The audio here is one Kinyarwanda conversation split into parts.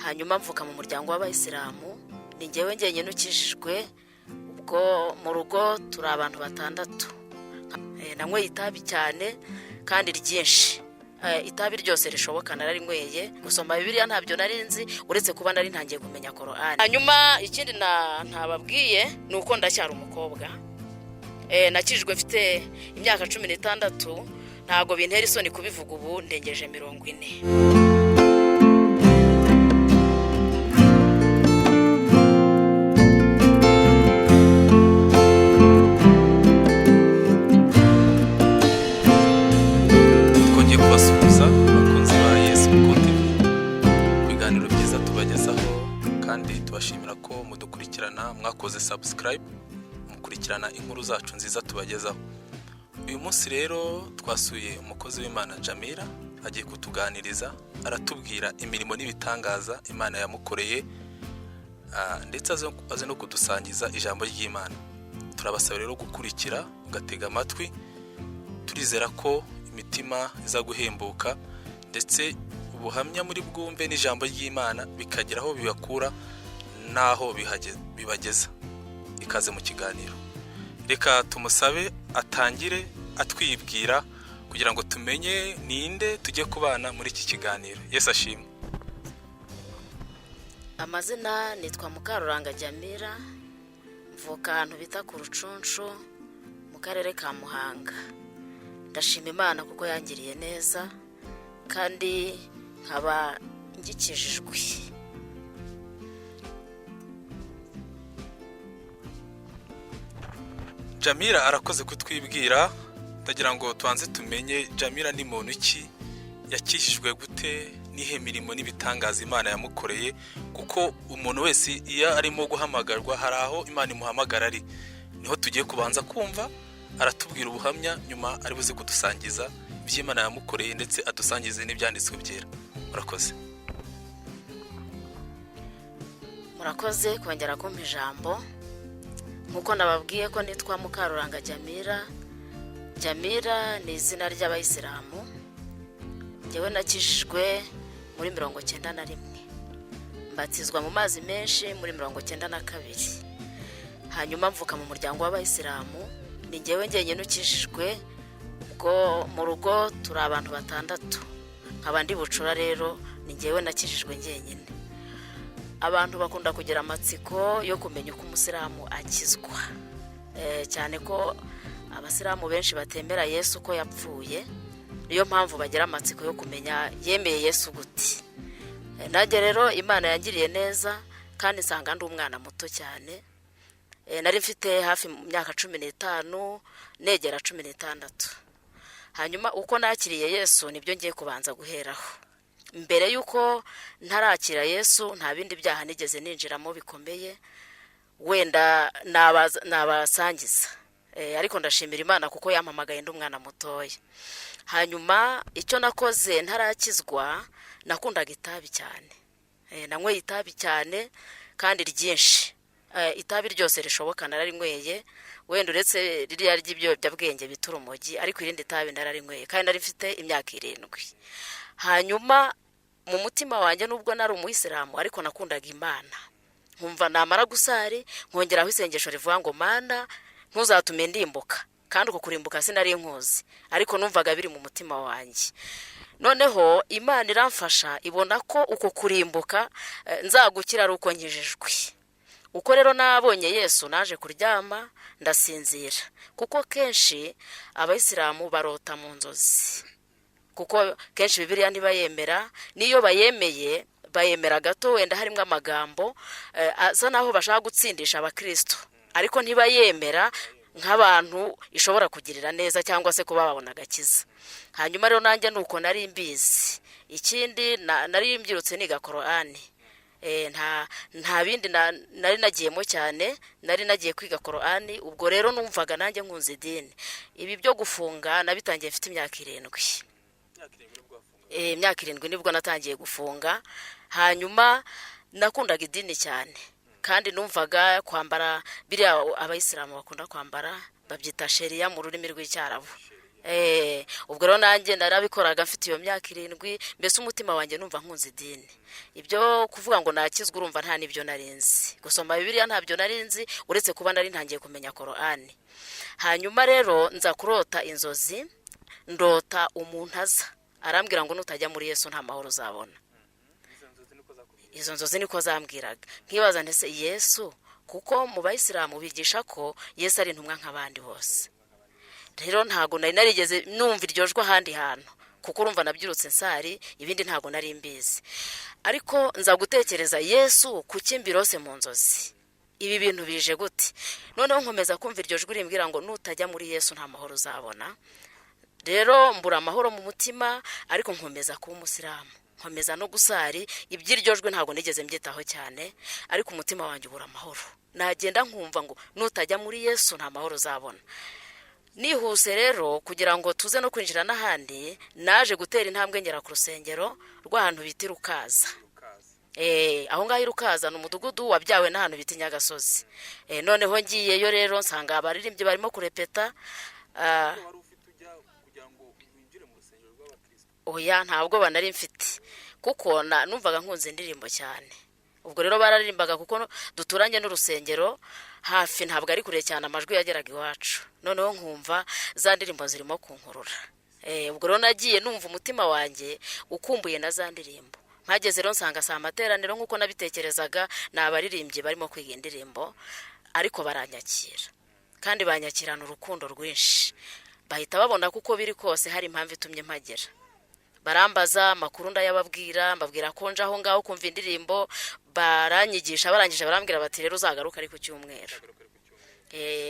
hanyuma mvuka mu muryango w'abayisilamu, ni njyewe njyenyine ukijijwe. Ubwo mu rugo turi abantu batandatu. Nanyweye itabi cyane kandi ryinshi. Itabi ryose rishoboka nararinyweye, gusoma Bibiliya ntabyo nari nzi uretse kuba nari ntangiye kumenya Korani. Hanyuma ikindi ntababwiye nuko ndacyari umukobwa. Nakijijwe mfite imyaka 16, ntago bintera isoni kubivuga, ubu ndengeje 40. kubasuhuza abakunzi ba YESU ibiganiro byiza tubagezaho, kandi tubashimira ko mudukurikirana, mwakoze subscribe, mukurikirana inkuru zacu nziza tubagezaho. Uyu munsi rero twasuye umukozi w'Imana Jamilla, agiye kutuganiriza, aratubwira imirimo n'ibitangaza Imana yamukoreye, ndetse aze no kudusangiza ijambo ry'Imana. Turabasaba rero gukurikira, ugatega amatwi. Turizera ko imitima iza guhembuka, ndetse ubuhamya muri bwumve n'ijambo ry'Imana bikagera aho bibakura naho bibageza. Ikaze mu kiganiro. Reka tumusabe atangire atwibwira kugira ngo tumenye ninde tujye kubana muri iki kiganiro. Yesu ashimwe. Amazina nitwa Mukaruranga Jamilla, mvuka ahantu bita ku Rucunshu mu karere ka Muhanga. Ndashima Imana kuko yangiriye neza kandi nkaba ngikijijwe. Jamilla arakoze kutwibwira. Ndagira ngo tuanze tumenye Jamilla ni muntu ki, yakishijwe gute, nihe mirimo n'ibitangaza Imana yamukoreye, kuko umuntu wese iyo arimo guhamagarwa hari aho Imana imuhamagara ari. Niho tugiye kubanza kumva, aratubwira ubuhamya, nyuma ari buze kudusangiza iby'Imana yamukoreye, ndetse adusangize n'ibyanditswe byera. Murakoze. Murakoze kongera kumpa ijambo. Nkuko nababwiye ko nitwa Mukaruranga Jamilla. Jamilla ni izina ry'abayisilamu. Njyewe nakijijwe muri 91. Mbatizwa mu mazi menshi muri 92. Hanyuma mvuka mu muryango w'abayisilamu, ni njyewe njyenyine ukijijwe. Ubwo mu rugo turi abantu batandatu. Nkabandi bucura rero ni njyewe nakijijwe njyenyine. Abantu bakunda kugira amatsiko yo kumenya uko umusilamu akizwa. Cyane ko abasilamu benshi batemera Yesu ko yapfuye. Niyo mpamvu bagira amatsiko yo kumenya yemeye Yesu gute. Nanjye rero Imana yangiriye neza kandi nsanga ndi umwana muto cyane. Nari mfite hafi mu myaka 15 negera 16. Hanyuma uko nakiriye Yesu nibyo ngiye kubanza guheraho. Mbere yuko ntarakira Yesu nta bindi byaha nigeze ninjiramo bikomeye, wenda nabasangiza. Ariko ndashimira Imana kuko yampamagaye ndi umwana mutoya. Hanyuma icyo nakoze ntarakizwa, nakundaga itabi cyane. Nanyweye itabi cyane kandi ryinshi. Itabi ryose rishoboka nararinyweye, wenda uretse ririya ry'ibiyobyabwenge bitura umogi, ariko irindi tabi nararinyweye kandi nari mfite imyaka 7. Hanyuma mu mutima wanjye nubwo nari umuyisilamu, ariko nakundaga Imana. Nkumva namara gusari nkongeraho isengesho rivuga ngo Mana ntuzatume ndimbuka, kandi uko kurimbuka sinari nkuzi, ariko numvaga biri mu mutima wanjye. Noneho Imana iramfasha, ibona ko uko kurimbuka nzagukira ari uko nkijijwe. Uko rero nabonye Yesu naje kuryama ndasinzira, kuko kenshi abayisilamu barota mu nzozi. Kuko kenshi Bibiliya ntibayemera, niyo bayemeye bayemera gato, wenda harimo amagambo asa naho bashaka gutsindisha abakristo, ariko ntibayemera nk'abantu ishobora kugirira neza cyangwa se kuba babona agakiza. Hanyuma rero nanjye nuko nari mbizi. Ikindi nari mbyirutse niga Korani. Nta bindi nari nagiyemo cyane, nari nagiye kwiga Korani. Ubwo rero numvaga nanjye nkunze idini. Ibi byo gufunga nabitangiye mfite imyaka 7. Imyaka 7 nibwo natangiye gufunga. Hanyuma nakundaga idini cyane, kandi numvaga kwambara biriya abayisilamu bakunda kwambara, babyita sheria mu rurimi rw'icyarabu. ubwo rero nanjye narabikoraga mfite iyo myaka 7, mbese umutima wanjye numva nkunze idini. Ibyo kuvuga ngo nakizwa urumva nta nibyo narinzi, gusoma Bibiliya ntabyo narinzi, uretse kuba nari ntangiye kumenya Korani. Hanyuma rero nza kurota inzozi, ndota umuntu aza arambwira ngo nutajya muri Yesu nta mahoro uzabona. Izo nzozi niko zambwiraga, nkibaza ntese Yesu, kuko mu bayisilamu bigisha ko Yesu ari intumwa nk'abandi bose. Rero ntago nari narigeze numva iryojwe ahandi hantu, kuko urumva nabyirutse nsari, ibindi ntago nari mbizi. Ariko nza gutekereza Yesu kuki mbirose mu nzozi, ibi bintu bije gute? Noneho nkomeza kumva iryojwe rimbwira ngo nutajya muri Yesu nta mahoro uzabona. Rero mbura amahoro mu mutima, ariko nkomeza kuba umuyisilamu, nkomeza no gusari. Ibyiryojwe ntago nigeze mbyitaho cyane, ariko umutima wanjye ubura amahoro. Nagenda nkumva ngo nutajya muri Yesu nta mahoro uzabona. Nihuse rero kugira ngo tuze no kwinjira n'ahandi, naje gutera intambwe ngera ku rusengero rw'ahantu bita Rukaza. Aho ngaho Rukaza ni umudugudu wabyawe n'ahantu bita Nyagasozi. Noneho ngiyeyo rero nsanga abaririmbyi barimo kurepeta. Oya, ntabwo banari mfite, kuko numvaga nkunze indirimbo cyane. Ubwo rero bararirimbaga kuko duturanye n'urusengero hafi, ntabwo ari kure cyane, amajwi yageraga iwacu. Noneho nkumva za ndirimbo zirimo kunkurura. Ubwo rero nagiye numva umutima wanjye ukumbuye na za ndirimbo. Mpageze rero nsanga sa materaniro nkuko nabitekerezaga, nabaririmbyi barimo kwiga indirimbo, ariko baranyakira. Kandi banyakirana urukundo rwinshi. Bahita babona kuko biri kose hari impamvu itumye mpagera. Barambaza amakuru ndayababwira, mbabwira ko nje aho ngaho kumva indirimbo, baranyigisha, barangije barambwira bati rero uzagaruka ari ku cyumweru.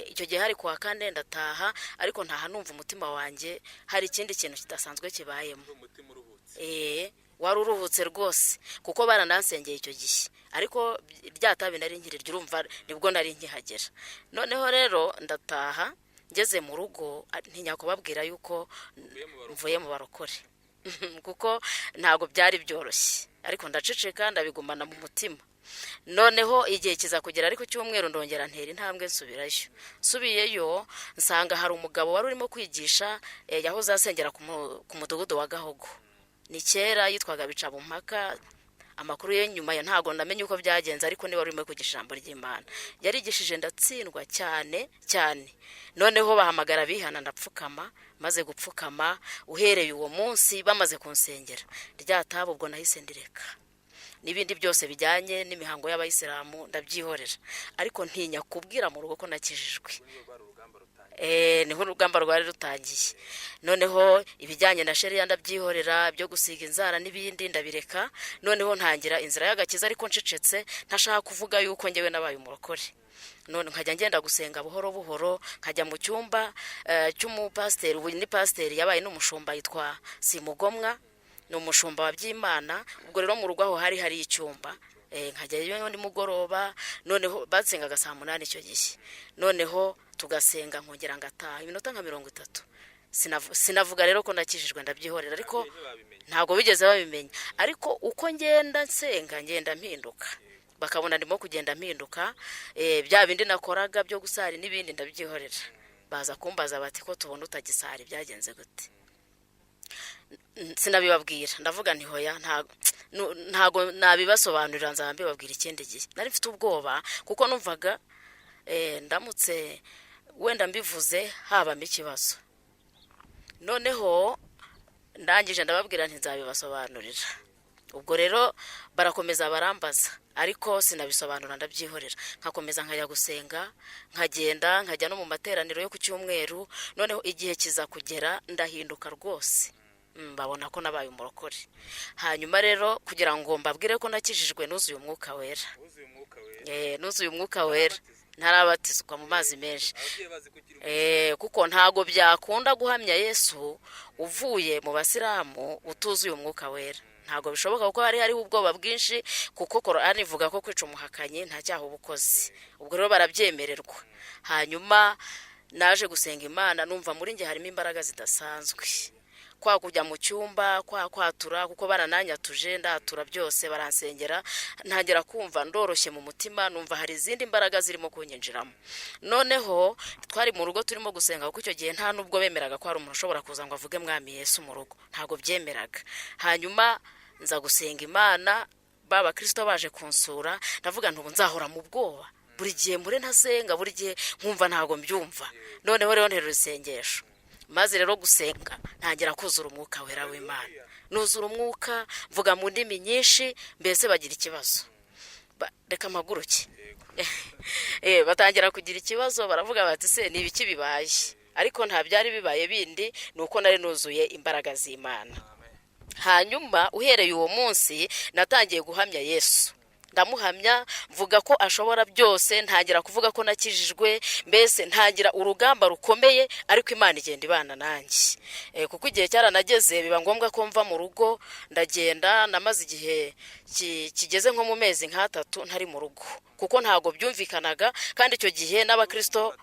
Icyo gihe hari kuwa Kane ndataha, ariko ntaha numva umutima wanjye hari ikindi kintu kidasanzwe kibayemo. Wari uruhutse rwose, kuko baranansengeye icyo gihe, ariko rya tabi nari nkirirye, urumva nibwo nari nkihagera. Noneho rero ndataha, ngeze mu rugo ntinya kubabwira yuko mvuye mu barokore, kuko ntago byari byoroshye, ariko ndaceceka ndabigumana mu mutima. Noneho igihe kiza kugera, ariko cyumweru ndongera ntera intambwe nsubirayo. Subiyeyo nsanga hari umugabo wari urimo kwigisha, yahoze asengera ku mudugudu wa Gahogo. Ni kera yitwaga Bicabumpaka. Amakuru ye nyuma ya ntago ndamenye uko byagenze, ariko niba urimo kwigisha ijambo ry'Imana. Yarigishije ndatsindwa cyane cyane. Noneho bahamagara bihana, ndapfukama, maze gupfukama uhereye uwo munsi bamaze kunsengera, rya tabu ubwo nahise ndireka. N'ibindi byose bijyanye n'imihango y'abayisilamu ndabyihorera, ariko ntinya kubwira mu rugo ko nakijijwe. Niho urugamba rwari rutangiye. Noneho ibijyanye na sheria ndabyihorera, byo gusiga inzara n'ibindi ndabireka. Noneho ntangira inzira y'agakiza, ariko ncecetse, ntashaka kuvuga yuko ngewe nabaye umurokore. None nkajya ngenda gusenga buhoro buhoro, nkajya mu cyumba cy'umupasiteri. Ubu ni pasiteri yabaye n'umushumba, yitwa Simugomwa, ni umushumba wa by'Imana. Ubwo rero mu rugo aho hari icyumba, nkajyayo nimugoroba. Noneho batsengaga saa 8 icyo gihe. Noneho tugasenga nkongera ngataha iminota nka 30. Sinavuga rero ko nakijijwe, ndabyihorera, ariko ntago bigeze babimenya. Ariko uko ngenda nsenga ngenda mpinduka, bakabona ndimo kugenda mpinduka. Bya bindi nakoraga byo gusari n'ibindi ndabyihorera. Baza kumbaza bati ko tubona utagisari byagenze gute. Sinabibabwira, ndavuga nti hoya, ntago nabibasobanurira, nzambe babwira ikindi gihe. Nari mfite ubwoba kuko numvaga ndamutse wenda mbivuze habamo ikibazo. Noneho ndangije ndababwira nti nzabibasobanurira. Ubwo rero barakomeza barambaza, ariko sinabisobanura, ndabyihorera. Nkakomeza nkajya gusenga, nkagenda nkajya no mu materaniro yo ku cyumweru. Noneho igihe kiza kugera ndahinduka rwose, babona ko nabaye umurokore. Hanyuma rero kugira ngo mbabwire ko nakijijwe, nuzuye umwuka wera. Nuzuye umwuka wera, ntarabatizwa mu mazi menshi. Kuko ntago byakunda guhamya Yesu uvuye mu basilamu utuzuye umwuka wera. Ntago bishoboka, kuko hariho ubwoba bwinshi, kuko Korani ivuga ko kwica umuhakanyi nta cyaha ubukozi. Ubwo rero barabyemererwa. Hanyuma naje gusenga Imana, numva muri nge harimo imbaraga zidasanzwe, kwa kujya mu cyumba kwatura kuko barananyatuje ndatura byose baransengera ntagera kumva ndoroshye mu mutima numva hari izindi mbaraga zirimo kunyinjiramo noneho twari mu rugo turimo gusenga kuko icyo gihe nta nubwo bemeraga ko hari umuntu ushobora kuza ngo avuge mwami Yesu mu rugo ntago byemeraga hanyuma nza gusenga Imana baba Kristo baje kunsura ndavuga ntubu nzahora mu bwoba buri gihe muri ntasenga buri gihe nkumva ntago mbyumva noneho rero nterura isengesho maze rero gusenga ntangira kuzura umwuka wera w'Imana nuzura umwuka mvuga mu ndimi nyinshi mbese bagira ikibazo reka maguruke batangira kugira ikibazo baravuga bati se ni ibiki bibaye ariko nta byari bibaye bindi nuko nari nuzuye imbaraga z'Imana hanyuma uhereye uwo munsi natangiye guhamya Yesu ndamuhamya mvuga ko ashobora byose ntangira kuvuga ko nakijijwe mbese ntangira urugamba rukomeye ariko Imana igenda ibana nanjye kuko igihe cyaranageze biba ngombwa ko mva mu rugo ndagenda namaze igihe kigeze nko mu mezi nk'atatu ntari mu rugo kuko ntago byumvikanaga kandi icyo gihe n'abakristo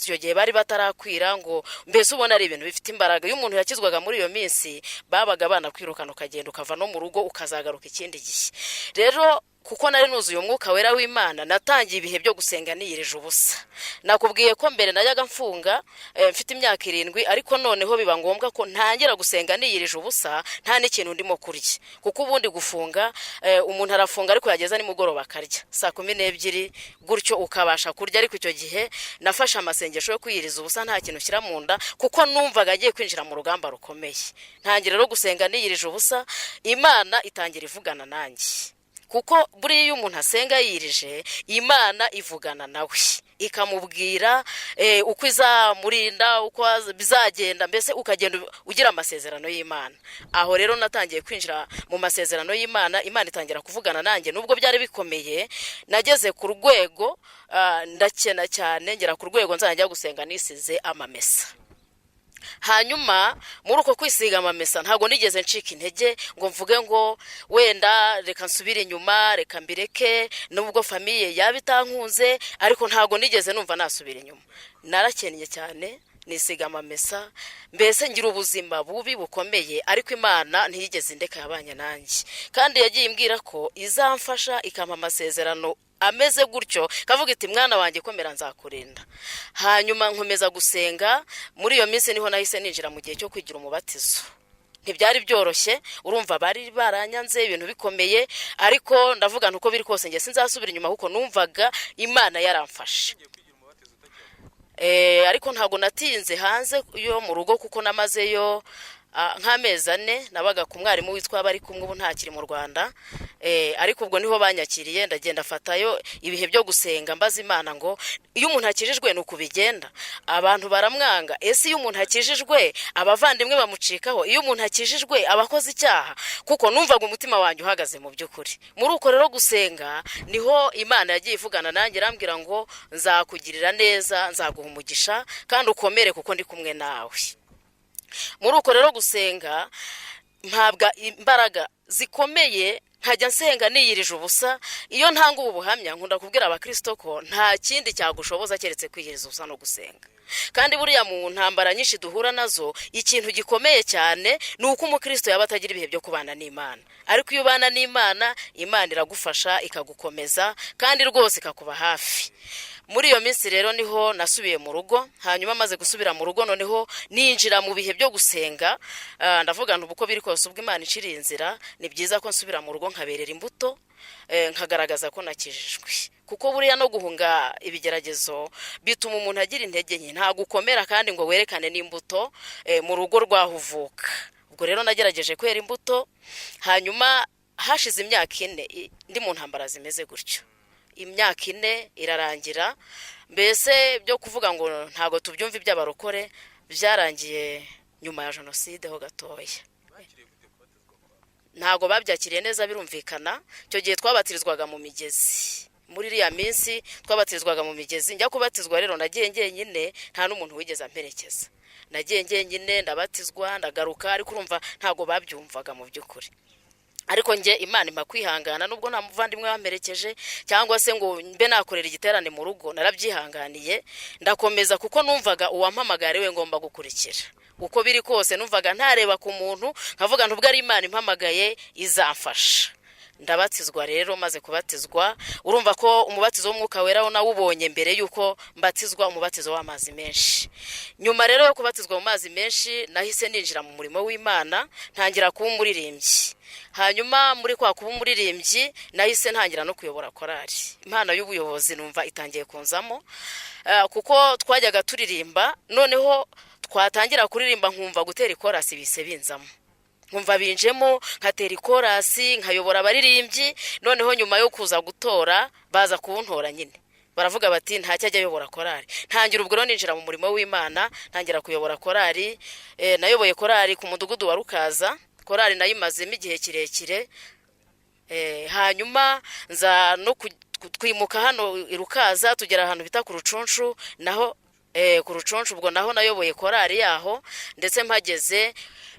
icyo gihe bari batarakwira ngo mbese ubona ari ibintu bifite imbaraga iyo umuntu yakizwaga muri iyo minsi babaga banakwirukana ukagenda ukava no mu rugo ukazagaruka ikindi gihe rero kuko nari nuzuye umwuka wera w'Imana natangiye ibihe byo gusenga niyirije ubusa nakubwiye ko mbere najyaga mfunga mfite imyaka 7 ariko noneho biba ngombwa ko ntangira gusenga niyirije ubusa nta n'ikintu ndimo kurya kuko ubundi gufunga umuntu arafunga ariko yageza ni mugoroba akarya saa 12 gutyo ukabasha kurya ariko icyo gihe nafashe amasengesho yo kwiyiriza ubusa nta kintu shyira mu nda kuko numvaga agiye kwinjira mu rugamba rukomeye ntangira rero gusenga niyirije ubusa Imana itangira ivugana nanjye kuko buri iyo umuntu asenga yirije Imana ivugana nawe ikamubwira uko izamurinda uko bizagenda mbese ukagenda ugira amasezerano y'Imana aho rero natangiye kwinjira mu masezerano y'Imana Imana itangira kuvugana nanjye nubwo byari bikomeye nageze ku rwego ndakena cyane ngera ku rwego nzajya gusenga nisize amamesa hanyuma muri uko kwisiga amamesa ntago nigeze ncika intege ngo mvuge ngo wenda reka nsubire inyuma reka mbireke nubwo famiye yabitankunze ariko ntago nigeze numva nasubira inyuma narakennye cyane nisiga amamesa mbese ngira ubuzima bubi bukomeye ariko Imana ntiyigeze indeka yabanye nanjye kandi yagiye imbwira ko izamfasha ikampa amasezerano ameze gutyo kavuga iti mwana wanjye komera nzakurinda hanyuma nkomeza gusenga muri iyo minsi niho nahise ninjira mu gihe cyo kwigira umubatizo ntibyari byoroshye urumva bari baranyanze ibintu bikomeye ariko ndavuga ntuko biri kose nge sinzasubira inyuma kuko numvaga Imana yaramfashe ariko ntago natinze hanze yo mu rugo kuko namazeyo nk'amezi 4 nabaga ku mwarimu witwa bari kumwe ubu ntakiri mu Rwanda ariko ubwo niho banyakiriye ndagenda fatayo ibihe byo gusenga mbaza Imana ngo iyo umuntu akijijwe nuko bigenda abantu baramwanga ese iyo umuntu akijijwe abavandimwe bamucikaho iyo umuntu akijijwe abakoze icyaha kuko numvaga umutima wanjye uhagaze mu by'ukuri muri uko rero gusenga niho Imana yagiye ivugana nanjye rambwira ngo nzakugirira neza nzaguha umugisha kandi ukomere kuko ndi kumwe nawe muri uko rero gusenga mpabwa imbaraga zikomeye nkajya nsenga niyirije ubusa iyo ntanga ubuhamya nkunda kubwira abakristo ko nta kindi cyagushoboza keretse kwiyiriza ubusa no gusenga kandi buriya mu ntambara nyinshi duhura nazo ikintu gikomeye cyane nuko umukristo yaba atagira ibihe byo kubana n'Imana ariko iyo ubana n'Imana Imana iragufasha ikagukomeza kandi rwose ikakuba hafi muri iyo minsi rero niho nasubiye mu rugo hanyuma maze gusubira mu rugo noneho ninjira mu bihe byo gusenga ndavuga ntubu uko biri kose ubwo Imana iciriye inzira ni byiza ko nsubira mu rugo nkaberera imbuto nkagaragaza ko nakijijwe kuko buriya no guhunga ibigeragezo bituma umuntu agira intege nke nta gukomera kandi ngo werekane n'imbuto mu rugo rwahuvuka ubwo rero nagerageje kwera imbuto hanyuma hashize imyaka 4 ndi mu ntambara zimeze gutyo imyaka 4 irarangira mbese byo kuvuga ngo ntago tubyumva iby'abarokore byarangiye nyuma ya jenoside ho gatoya ntago babyakiriye neza birumvikana cyo gihe twabatirizwaga mu migezi muri iriya minsi twabatirizwaga mu migezi njya kubatizwa rero nagiye nyine nta n'umuntu wigeze amperekeza nagiye nyine ndabatizwa ndagaruka ariko urumva ntago babyumvaga mu by'ukuri ariko nge Imana impa kwihangana nubwo nta muvandimwe wamerekeje cyangwa se ngo mbe nakorera igiterane mu rugo, narabyihanganiye ndakomeza kuko numvaga uwampamagara we ngomba gukurikira uko biri kose. Numvaga ntareba ku muntu nkavuga ntubwo ari Imana impamagaye izamfasha. Ndabatizwa rero, maze kubatizwa urumva ko umubatizo w'umwuka wera nawubonye mbere yuko mbatizwa umubatizo w'amazi menshi. Nyuma rero yo kubatizwa mu mazi menshi nahise ninjira mu murimo w'Imana, ntangira kuba umuririmbyi. Hanyuma muri kwa kuba umuririmbyi nahise ntangira no kuyobora korali. Impano y'ubuyobozi numva itangiye kunzamo, kuko twajyaga turirimba, noneho twatangira kuririmba nkumva gutera ikorasi bise binzamo, nkumva binjemo nkatera ikorasi nkayobora abaririmbyi. Noneho nyuma yo kuza gutora baza kuntora nyine, baravuga bati nta cyajya yobora korali. Ntangira ubwo rero ninjira mu murimo w'Imana, ntangira kuyobora korali. Nayoboye korali ku mudugudu wa Rukaza, korali nayimazemo igihe kirekire. Hanyuma nza no twimuka hano i Rukaza tugera ahantu bita ku Rucunshu, naho ku Rucunshu ubwo naho nayoboye korali yaho, ndetse mpageze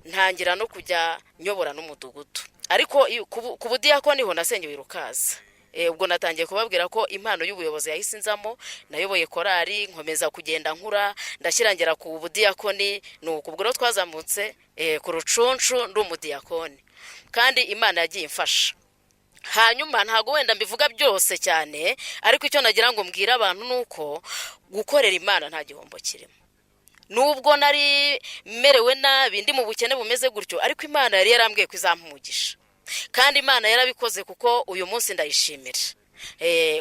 ntangira no kujya nyobora n'umudugudu. Ariko ku budiyakoni ho nasengeye i Rukaza. Ubwo natangiye kubabwira ko impano y'ubuyobozi yahise nzamo, nayoboye korali nkomeza kugenda nkura ndashyirangera ku budiyakoni. Nuko ubwo rero twazamutse ku Rucunshu ndi umudiyakoni, kandi Imana yagiye imfasha. Hanyuma ntago wenda mbivuga byose cyane, ariko icyo nagira ngo mbwira abantu nuko gukorera Imana nta gihombo kirimo. Nubwo nari merewe nabi ndi mu bukene bumeze gutyo, ariko Imana yari yarambwiye ko izampumugisha, kandi Imana yarabikoze kuko uyu munsi ndayishimira.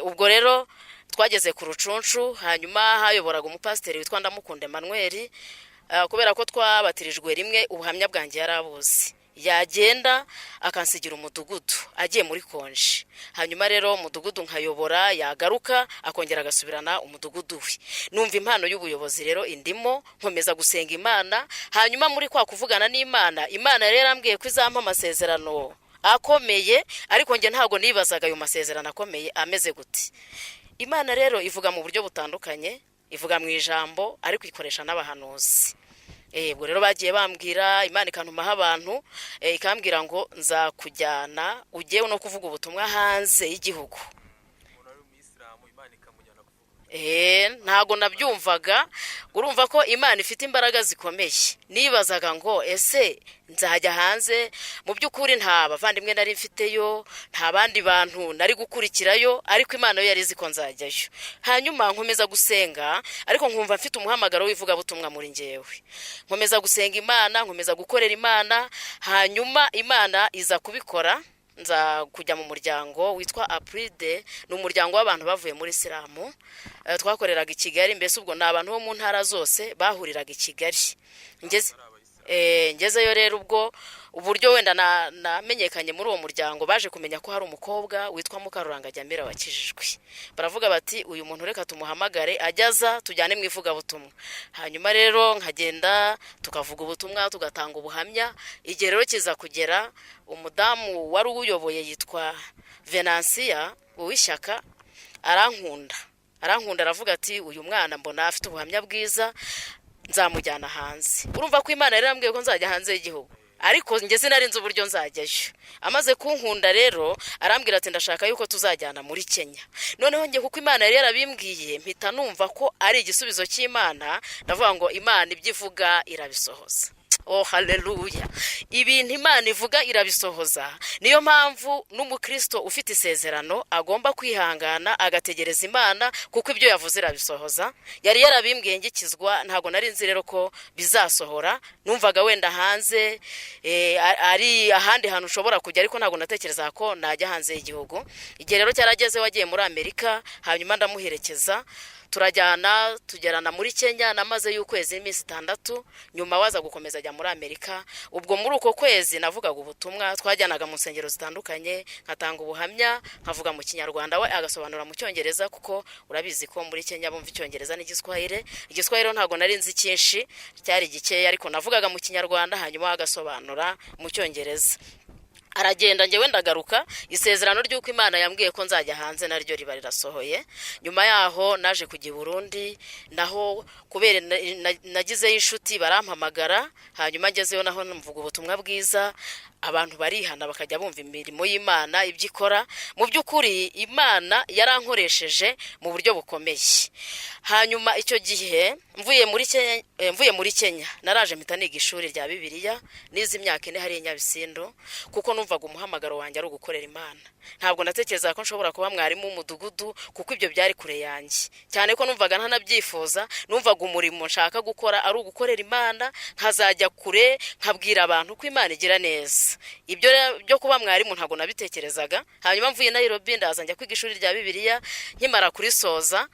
Ubwo rero twageze ku Rucunshu, hanyuma hayoboraga umupasiteri witwa Ndamukunde Emmanuel. Kubera ko twabatirijwe rimwe ubuhamya bwanjye yarabuzi, yagenda akansigira umudugudu agiye muri konje. Hanyuma rero umudugudu nkayobora, yagaruka akongera agasubirana umudugudu we. Numva impano y'ubuyobozi rero indimo, nkomeza gusenga Imana. Hanyuma muri kwa kuvugana n'Imana, Imana rero yarambwiye ko izampa amasezerano akomeye, ariko nge ntago nibazaga ayo masezerano akomeye ameze gute. Imana rero ivuga mu buryo butandukanye, ivuga mu ijambo ariko ikoresha n'abahanuzi. Ubwo rero bagiye bambwira, Imana ikantumaho abantu, ikambwira ngo nzakujyana ujye no kuvuga ubutumwa hanze y'igihugu. Ntago nabyumvaga. Urumva ko Imana ifite imbaraga zikomeye. Nibazaga ngo ese nzajya hanze, mu by'ukuri nta bavandimwe nari mfiteyo, nta bandi bantu nari gukurikirayo, ariko Imana yo yari izi ko nzajyayo. Hanyuma nkomeza gusenga, ariko nkumva mfite umuhamagaro w'ivuga butumwa muri ngewe. Nkomeza gusenga Imana, nkomeza gukorera Imana. Hanyuma Imana iza kubikora, nza kujya mu muryango witwa Apride. Ni umuryango w'abantu bavuye muri Isilamu. Twakoreraga i Kigali, mbese ubwo ni abantu bo mu ntara zose bahuriraga i Kigali. Ngezeyo rero ubwo uburyo wenda namenyekanye muri uwo muryango, baje kumenya ko hari umukobwa witwa Jamilla wakijijwe. Baravuga bati uyu muntu reka tumuhamagare ajyaza tujyane mu ivugabutumwa. Hanyuma rero nkagenda tukavuga ubutumwa, tugatanga ubuhamya. Igihe rero kiza kugera, umudamu wari uyoboye yitwa Venansia w'ishyaka arankunda, aravuga ati uyu mwana mbona afite ubuhamya bwiza, nzamujyana hanze. Urumva ko Imana rero yambwiye ko nzajya hanze y'igihugu, ariko nge sinarinze uburyo nzajyayo. Amaze kunkunda rero arambwira ati ndashaka yuko tuzajyana muri Kenya. Noneho nge kuko Imana yari yarabimbwiye, mpita numva ko ari igisubizo cy'Imana. Ndavuga ngo Imana ibyivuga irabisohoza. Haleluya. Ibintu Imana ivuga irabisohoza. Niyo mpamvu n'umukristo ufite isezerano agomba kwihangana agategereza Imana, kuko ibyo yavuze irabisohoza. Yari yarabimbwiye ngikizwa, ntago nari nzi rero ko bizasohora. Numvaga wenda hanze ari ahandi hantu ushobora kujya, ariko ntago natekereza ko najya hanze y'igihugu. Igihe rero cyarageze wagiye muri Amerika, hanyuma ndamuherekeza. Turajyana tugerana muri Kenya, namaze y'ukwezi iminsi 6. Nyuma waza gukomeza ajya muri Amerika. Ubwo muri uko kwezi navugaga ubutumwa, twajyanaga mu nsengero zitandukanye, nkatanga ubuhamya, nkavuga mu Kinyarwanda, we agasobanura mu Cyongereza, kuko urabizi ko muri Kenya bumva Icyongereza n'Igiswahili. Igiswahili ntago nari nzi cyinshi, cyari gikeya, ariko navugaga mu Kinyarwanda, hanyuma agasobanura mu Cyongereza. Aragenda ngewe ndagaruka. Isezerano ry'uko Imana yambwiye ko nzajya hanze naryo riba rirasohoye. Nyuma yaho naje kujya i Burundi, naho kubera nagize inshuti barampamagara. Hanyuma ngezeyo naho mvuga ubutumwa bwiza, abantu barihana bakajya bumva imirimo y'Imana ibyo ikora. Mu by'ukuri Imana yarankoresheje mu buryo bukomeye. Hanyuma icyo gihe mvuye muri Kenya naraje mpita niga ishuri rya Bibiliya nize imyaka 4 hari Nyabisindo, kuko numvaga umuhamagaro wanjye ari ugukorera Imana. Ntabwo natekereza ko nshobora kuba mwarimu w'umudugudu kuko ibyo byari kure yanjye, cyane ko numvaga ntanabyifuza. Numvaga umurimo nshaka gukora ari ugukorera Imana, nkazajya kure nkabwira abantu ko Imana igira neza. Ibyo byo kuba mwarimu ntabwo nabitekerezaga. Hanyuma mvuye Nairobi ndaza njya kwiga ishuri rya Bibiliya. Nkimara kurisoza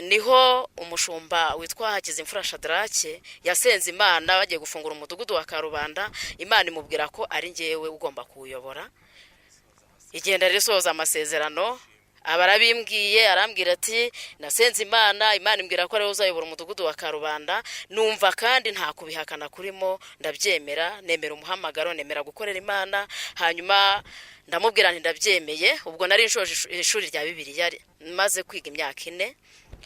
niho umushumba witwa Hakizimfura Shadrake yasenze Imana bagiye gufungura umudugudu wa Karubanda. Imana imubwira ko ari ngewe ugomba kuwuyobora. Igenda risoza amasezerano, abarabimbwiye arambwira ati nasenze Imana imbwira ko ari uzayobora umudugudu wa Karubanda. Numva kandi nta kubihakana kurimo, ndabyemera, nemera umuhamagaro, nemera gukorera Imana. Hanyuma ndamubwira nti ndabyemeye. Ubwo nari nshoje ishuri rya Bibiliya maze kwiga imyaka 4.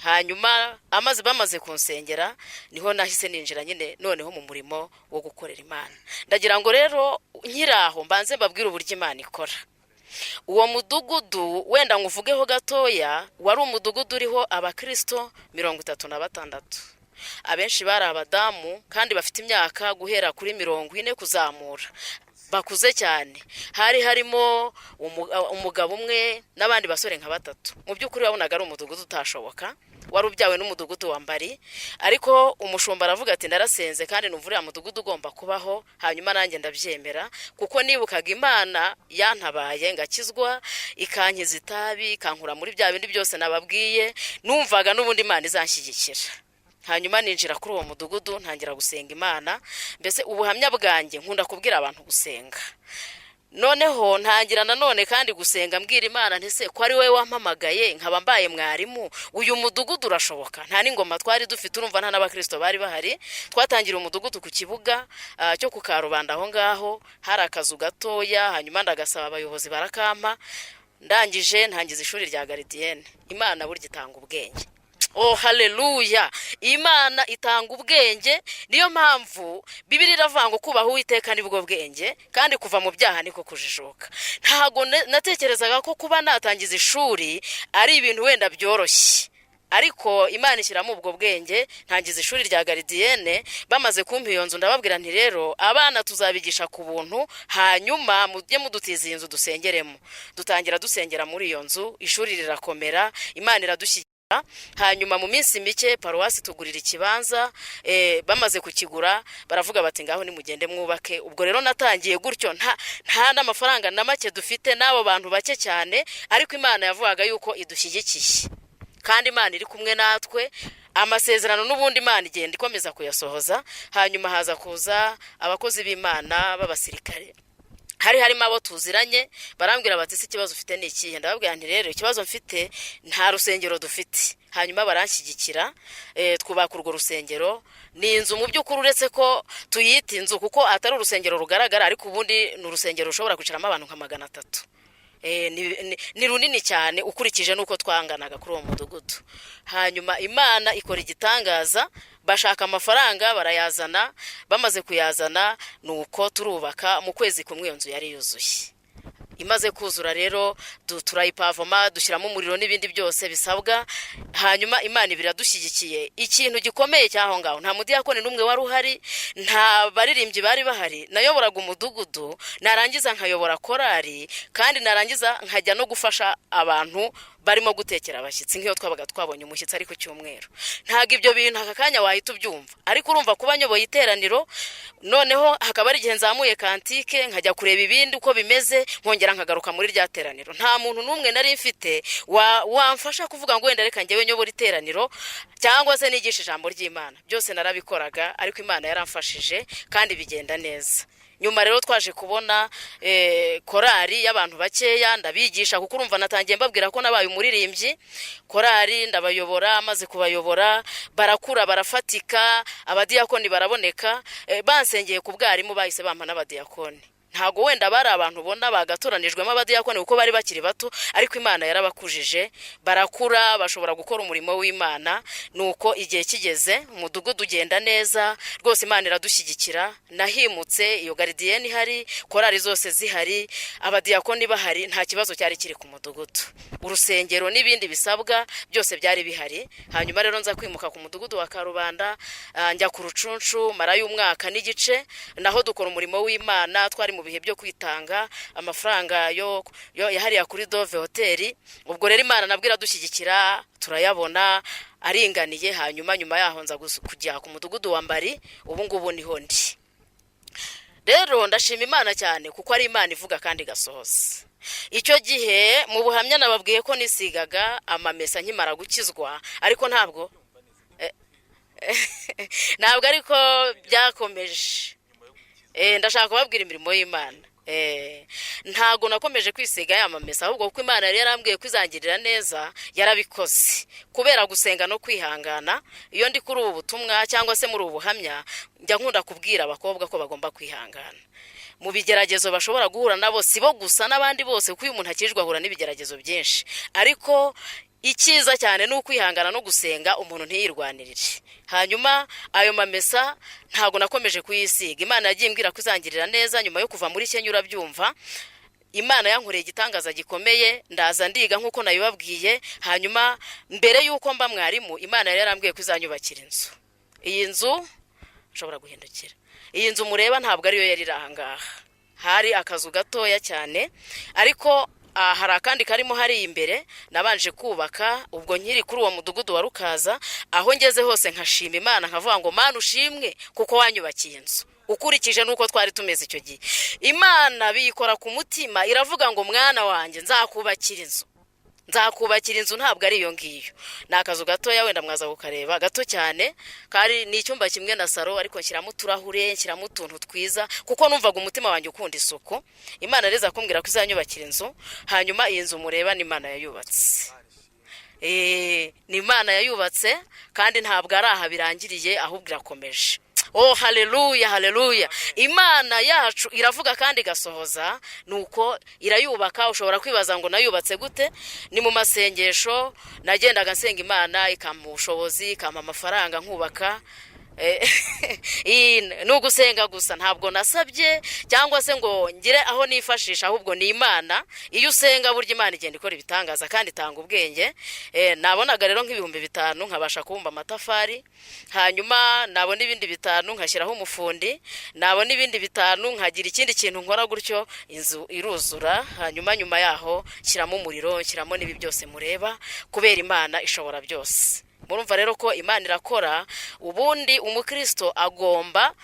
Hanyuma bamaze kunsengera niho nahise ninjira nyine noneho mu murimo wo gukorera Imana. Ndagira ngo rero nkiraho mbanze mbabwira uburyo Imana ikora. Uwo mudugudu wenda nguvugeho gatoya, wari umudugudu uriho abakristo 36. Abenshi bari abadamu kandi bafite imyaka guhera kuri 40 kuzamura, bakuze cyane. Hari harimo umugabo umwe n'abandi basore nka 3. Mu by'ukuri wabonaga ari umudugudu utashoboka, wari ubyawe n'umudugudu wa Mbari. Ariko umushumba aravuga ati ndarasenze kandi numvura umudugudu ugomba kubaho. Hanyuma nanjye ndabyemera kuko nibukaga Imana yantabaye ngakizwa, ikankiza itabi, ikankura muri bya bindi byose nababwiye. Numvaga n'ubundi Imana izanshyigikira. Hanyuma ninjira kuri uwo mudugudu ntangira gusenga Imana. Mbese ubuhamya bwanjye nkunda kubwira abantu gusenga. Noneho ntangira nanone kandi gusenga mbwira Imana ntese ko ari wowe wampamagaye nkaba mbaye mwarimu, uyu mudugudu urashoboka. Nta n'ingoma twari dufite, urumva nta n'abakristo bari bahari. Twatangira umudugudu ku kibuga cyo ku Karubanda aho ngaho, hari akazu gatoya. Hanyuma ndagasaba abayobozi barakampa. Ndangije ntangiza ishuri rya Gardienne. Imana burya itanga ubwenge. Oh haleluya, Imana itanga ubwenge. Niyo mpamvu Bibiliya iravuga ngo kubaho Uwiteka nibwo bwenge, kandi kuva mu byaha niko kujijuka. Ntago natekerezaga ko kuba natangiza ishuri ari ibintu wenda byoroshye, ariko Imana ishyiramo ubwo bwenge. Ntangiza ishuri rya Gardienne. Bamaze kumpa iyo nzu ndababwira nti rero abana tuzabigisha ku buntu, hanyuma mujye mudutiza iyi nzu dusengeremo. Dutangira dusengera muri iyo nzu, ishuri rirakomera, Imana iradushyigikira. Hanyuma mu minsi mike paruwasi tugurira ikibanza. Bamaze kukigura baravuga bati ngaho nimugende mwubake. Ubwo rero natangiye gutyo, nta n'amafaranga na make dufite, n'abo bantu bake cyane, ariko Imana yavugaga yuko idushyigikiye kandi Imana iri kumwe natwe. Amasezerano n'ubundi Imana igenda ikomeza kuyasohoza. Hanyuma haza kuza abakozi b'Imana b'abasirikare. Hari harimo abo tuziranye, barambwira bati si kibazo ufite ni ikihe. Ndababwira nti rero ikibazo mfite nta rusengero dufite. Hanyuma baranshyigikira, twubaka urwo rusengero. Ni inzu mu by'ukuri uretse ko tuyita inzu kuko atari urusengero rugaragara, ariko ubundi ni urusengero rushobora kwicaramo abantu nka 300. Ni runini cyane ukurikije nuko twanganaga kuri uwo mudugudu. Hanyuma Imana ikora igitangaza, bashaka amafaranga barayazana. Bamaze kuyazana nuko turubaka. Mu kwezi kumwe iyo nzu yari yuzuye. Imaze kuzura rero turayipavoma, dushyiramo umuriro n'ibindi byose bisabwa. Hanyuma Imana ibiradushigikiye. Ikintu gikomeye cyaho ngaho, nta mudiyakoni n'umwe wari uhari, nta baririmbyi bari bahari. Nayoboraga umudugudu, narangiza nkayobora korari, kandi narangiza nkajya no gufasha abantu barimo gutekera abashyitsi nk'iyo twabaga twabonye umushyitsi ari ku cyumweru. Ntago ibyo bintu akakanya wahita ubyumva, ariko urumva kuba nyoboye iteraniro. Noneho hakaba ari igihe nzamuye kantike nkajya kureba ibindi uko bimeze, nkongera nkagaruka muri rya teraniro. Nta muntu n'umwe nari mfite wamfasha kuvuga ngo wenda reka njyewe nyobora iteraniro cyangwa se nigisha ijambo ry'Imana. Byose narabikoraga, ariko Imana yaramfashije kandi bigenda neza. Nyuma rero twaje kubona korari y'abantu bakeya, ndabigisha kuko urumva natangiye mbabwira ko nabaye umuririmbyi. Korari ndabayobora, maze kubayobora barakura barafatika, abadiyakoni baraboneka. Bansengeye ku bwarimu bahise bampa n'abadiyakoni. ntago wenda bari abantu ubona bagatoranijwemo abadiyakoni kuko bari bakiri bato, ariko Imana yarabakujije barakura bashobora gukora umurimo w'Imana. Nuko igihe kigeze umudugudu ugenda neza rwose, Imana iradushyigikira. Nahimutse iyo garidiyeni ihari, korari zose zihari, abadiyakoni bahari, nta kibazo cyari kiri ku mudugudu. Urusengero n'ibindi bisabwa byose byari bihari. Hanyuma rero nza kwimuka ku mudugudu wa Karubanda, njya ku Rucunshu marayo umwaka n'igice, naho dukora umurimo w'Imana. Twari mu bihe byo kwitanga amafaranga yo yahariya kuri Dove hoteli. Ubwo rero Imana nabwo iradushyigikira turayabona aringaniye. Hanyuma nyuma yaho nza kujya ku mudugudu wa Mbari, ubu ngubu niho ndi. Rero ndashima Imana cyane kuko ari Imana ivuga kandi gasohoza. Icyo gihe mu buhamya nababwiye ko nisigaga amamesa nkimara gukizwa, ariko ntabwo ariko byakomeje. Ndashaka kubabwira imirimo y'Imana. Ntago nakomeje kwisiga amamesa, ahubwo kuko Imana yari yarambwiye kwizangirira neza yarabikoze kubera gusenga no kwihangana. Iyo ndi kuri ubu butumwa cyangwa se muri ubu buhamya, njya nkunda kubwira abakobwa ko bagomba kwihangana mu bigeragezo bashobora guhura nabo, sibo gusa n'abandi bose, kuko uyu muntu akirijwe ahura n'ibigeragezo byinshi, ariko icyiza cyane ni ukwihangana no gusenga umuntu ntiyirwanirire. Hanyuma ayo mamesa ntago nakomeje kuyisiga. Imana yagiye imbwira kwizangirira neza. Nyuma yo kuva muri Kenya urabyumva, Imana yankoreye igitangaza gikomeye, ndaza ndiga nkuko nabibabwiye. Hanyuma mbere yuko mba mwarimu, Imana yari yarambwiye kwizanyubakira inzu. Iyi nzu nshobora guhindukira, iyi nzu mureba ntabwo ariyo yari rahangaha, hari akazu gatoya cyane, ariko hari akandi karimo hari imbere nabanje kubaka. Ubwo nkiri kuri uwo mudugudu wa Rukaza, aho ngeze hose nkashima Imana, nkavuga ngo Mana ushimwe kuko wanyubakiye inzu ukurikije nuko twari tumeze icyo gihe. Imana biyikora ku mutima, iravuga ngo mwana wanjye nzakubakira inzu, nzakubakira inzu. Ntabwo ari iyo ngiyo, ni akazu gatoya, wenda mwaza kukareba, gato cyane, kari ni icyumba kimwe na saro, ariko nshyiramo uturahure, nshyiramo utuntu twiza kuko numvaga umutima wanjye ukunda isuku. Imana reza kumbwira ko izanyubakira inzu. Hanyuma iyi nzu mureba ni Imana yayubatse. Ni Imana yayubatse, kandi ntabwo ari aha birangiriye, ahubwo irakomeje. Oh haleluya, haleluya. Imana yacu iravuga kandi gasohoza, nuko irayubaka. Ushobora kwibaza ngo nayubatse gute? Ni mu masengesho nagendaga nsenga Imana ikampa ubushobozi, ikampa amafaranga nkubaka. Nugusenga gusa, ntabwo nasabye cyangwa se ngo ngire aho nifashisha, ahubwo ni Imana. Iyo usenga burya Imana igenda ikora ibitangaza kandi itanga ubwenge. Nabonaga rero nk'ibihumbi 5 nkabasha kubumba amatafari, hanyuma nabona ibindi 5 nkashyiraho umufundi, nabona ibindi 5 nkagira ikindi kintu nkora, gutyo inzu iruzura. Hanyuma nyuma yaho shyiramo umuriro, shyiramo nibi byose mureba, kubera Imana ishobora byose. Murumva rero ko Imana irakora. Ubundi umukristo agomba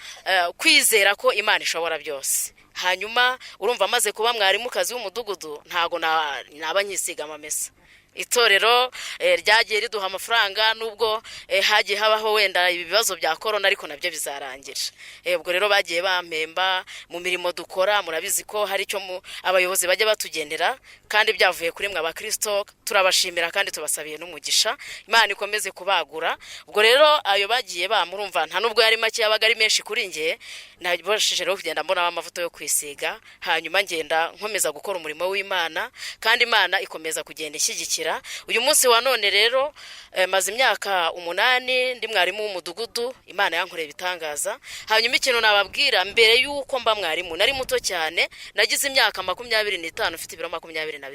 kwizera ko Imana ishobora byose. Hanyuma urumva maze kuba mwarimu kazi w'umudugudu, ntago naba nkisiga amamesa. Itorero ryagiye riduha amafaranga, nubwo hagiye habaho wenda ibibazo bya corona, ariko nabyo bizarangira. Ubwo rero bagiye bampemba mu mirimo dukora. Murabizi ko hari cyo abayobozi bajya batugendera, kandi byavuye kuri mwe abakristo. Turabashimira kandi tubasabiye n'umugisha. Imana ikomeze kubagura. Ubwo rero ayo bagiye murumva nta nubwo yari make, yabaga ari menshi kuri nge. Nabashije rero kugenda mbona amavuta yo kwisiga, hanyuma ngenda nkomeza gukora umurimo w'Imana, kandi Imana ikomeza kugenda ishyigikira. Uyu munsi wa none rero maze imyaka 8 ndi mwarimu w'umudugudu. Imana yankoreye ibitangaza. Hanyuma ikintu nababwira, mbere yuko mba mwarimu nari muto cyane, nagize imyaka 25, mfite ibiro 25.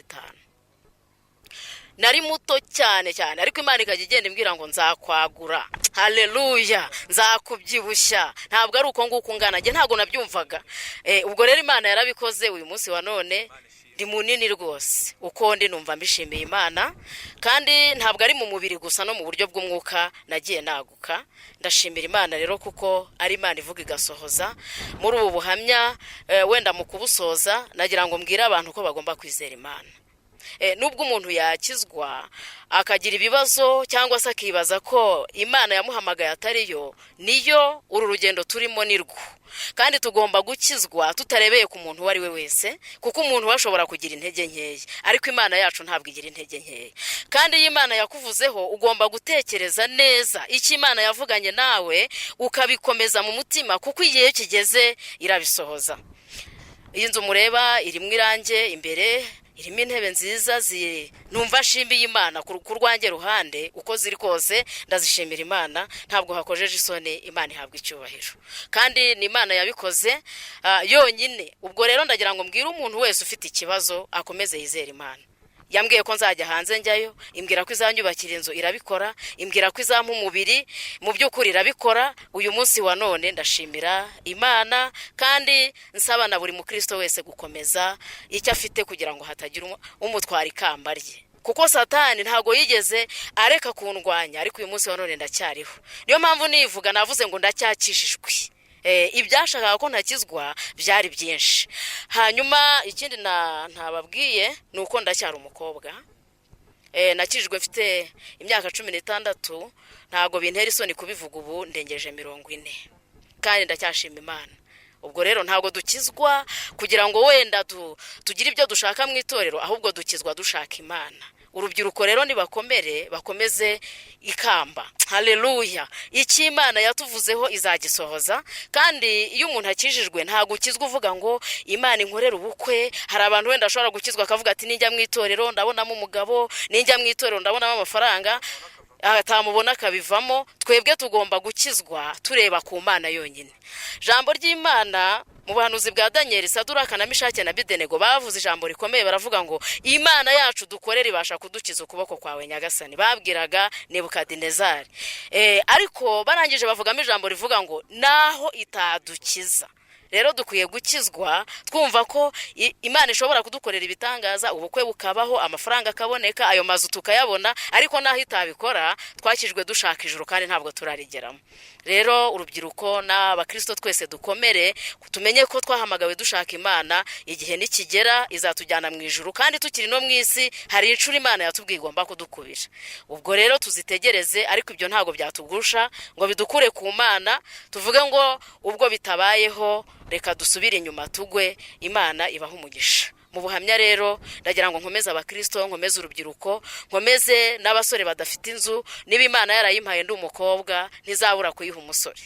Nari muto cyane cyane, ariko Imana ikajya igenda imbwira ngo nzakwagura. Haleluya, nzakubyibushya. Ntabwo ari uko nguko ngana, nge ntago nabyumvaga. Ubwo rero Imana yarabikoze. Uyu munsi wa none ndi munini rwose, uko ndi numva mbishimiye Imana, kandi ntabwo ari mu mubiri gusa, no mu buryo bw'umwuka nagiye naguka. Ndashimira Imana rero kuko ari Imana ivuga igasohoza. Muri ubu buhamya wenda mu kubusoza, nagira ngo mbwire abantu ko bagomba kwizera Imana. Nubwo umuntu yakizwa akagira ibibazo cyangwa se akibaza ko Imana yamuhamagaye atariyo, niyo uru rugendo turimo nirwo. Kandi tugomba gukizwa tutarebeye ku muntu wari we wese, kuko umuntu washobora kugira intege nkeya, ariko Imana yacu ntabwo igira intege nkeya. Kandi iyo Imana yakuvuzeho ugomba gutekereza neza icyo Imana yavuganye nawe, ukabikomeza mu mutima, kuko igihe kigeze irabisohoza. iyi nzu mureba irimo irange imbere, irimo intebe nziza numva nshimiye Imana ku rwange ruhande uko ziri kose ndazishimira Imana, ntabwo hakojeje isoni, Imana ihabwa icyubahiro kandi ni Imana yabikoze yonyine. Ubwo rero ndagira ngo mbwire umuntu wese ufite ikibazo akomeze yizera Imana. Yambwiye ko nzajya hanze njyayo, imbwira ko izanyubakira inzu irabikora, imbwira ko izampa umubiri, mu by'ukuri irabikora. Uyu munsi wa none ndashimira Imana kandi nsaba na buri mukristo wese gukomeza icyo afite kugira ngo hatagira umutwara ikamba rye, kuko Satani ntago yigeze areka kundwanya, ariko uyu munsi wa none ndacyariho. Niyo mpamvu nivuga navuze ngo ndacyakishijwe. Ibyashakaga ko ntakizwa byari byinshi. Hanyuma ikindi ntababwiye ni uko ndacyari umukobwa. Nakijwe mfite imyaka 16, ntago bintera isoni kubivuga, ubu ndengeje 40 kandi ndacyashima Imana. Ubwo rero ntago dukizwa kugira ngo wenda tugire ibyo dushaka mu itorero, ahubwo dukizwa dushaka Imana. Urubyiruko rero nibakomere bakomeze ikamba. Haleluya. Iki Imana yatuvuzeho izagisohoza, kandi iyo umuntu akijijwe ntago ukizwa uvuga ngo Imana inkorera ubukwe. Hari abantu wenda ashobora gukizwa akavuga ati ninjya mu itorero ndabonamo umugabo, ninjya mu itorero ndabonamo amafaranga, atamubona akabivamo. Twebwe tugomba gukizwa tureba ku Mana yonyine. Jambo ry'Imana mu buhanuzi bwa Daniel, Saduraka na Mishake na Abedenego bavuze ijambo rikomeye, baravuga ngo Imana yacu dukorera ibasha kudukiza ukuboko kwawe Nyagasani. Babwiraga Nebukadinezari. Ariko barangije bavugamo ijambo rivuga ngo naho itadukiza. Rero dukwiye gukizwa twumva ko Imana ishobora kudukorera ibitangaza, ubukwe bukabaho, amafaranga akaboneka, ayo mazu tukayabona, ariko naho itabikora twakijwe dushaka ijuru kandi ntabwo turarigeramo. Rero urubyiruko n'abakristo twese dukomere, tumenye ko twahamagawe dushaka Imana. Igihe nikigera izatujyana mu ijuru, kandi tukiri no mu isi hari incuro Imana yatubwiye igomba kudukubira. Ubwo rero tuzitegereze, ariko ibyo ntago byatugusha ngo bidukure ku Mana tuvuge ngo ubwo bitabayeho reka dusubire inyuma tugwe. Imana ibaha umugisha. Mu buhamya rero ndagira ngo nkomeze abakristo, nkomeze urubyiruko, nkomeze n'abasore badafite inzu. Niba Imana yarayimpaye ndi umukobwa ntizabura kuyiha umusore.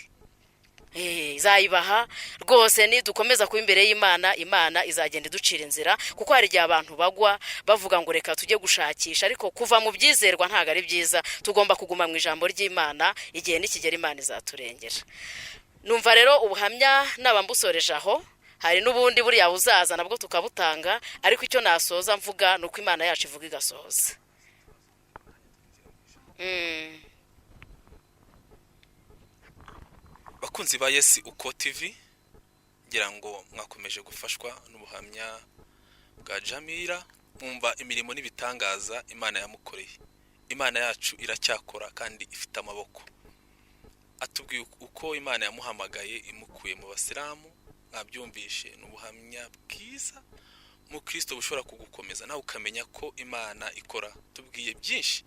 Izayibaha rwose. Ni dukomeza kuba imbere y'Imana, Imana izagenda iducira inzira, kuko hari igihe abantu bagwa bavuga ngo reka tujye gushakisha, ariko kuva mu byizerwa ntago ari byiza. Tugomba kuguma mu ijambo ry'Imana, igihe nikigera Imana izaturengera. Numva rero ubuhamya nabambusoreje aho. Hari n'ubundi buriya buzaza nabwo tukabutanga, ariko icyo nasoza mvuga nuko Imana yacu ivuga igasohoza. Bakunzi ba YESU TV, ngira ngo mwakomeje gufashwa n'ubuhamya bwa Jamilla, mwumva imirimo n'ibitangaza Imana yamukoreye. Imana yacu iracyakora kandi ifite amaboko. Atubwiye uko Imana yamuhamagaye imukuye mu basilamu, mwabyumvishe n'ubuhamya bwiza mu Kristo bushobora kugukomeza nawe ukamenya ko Imana ikora. Tubwiye byinshi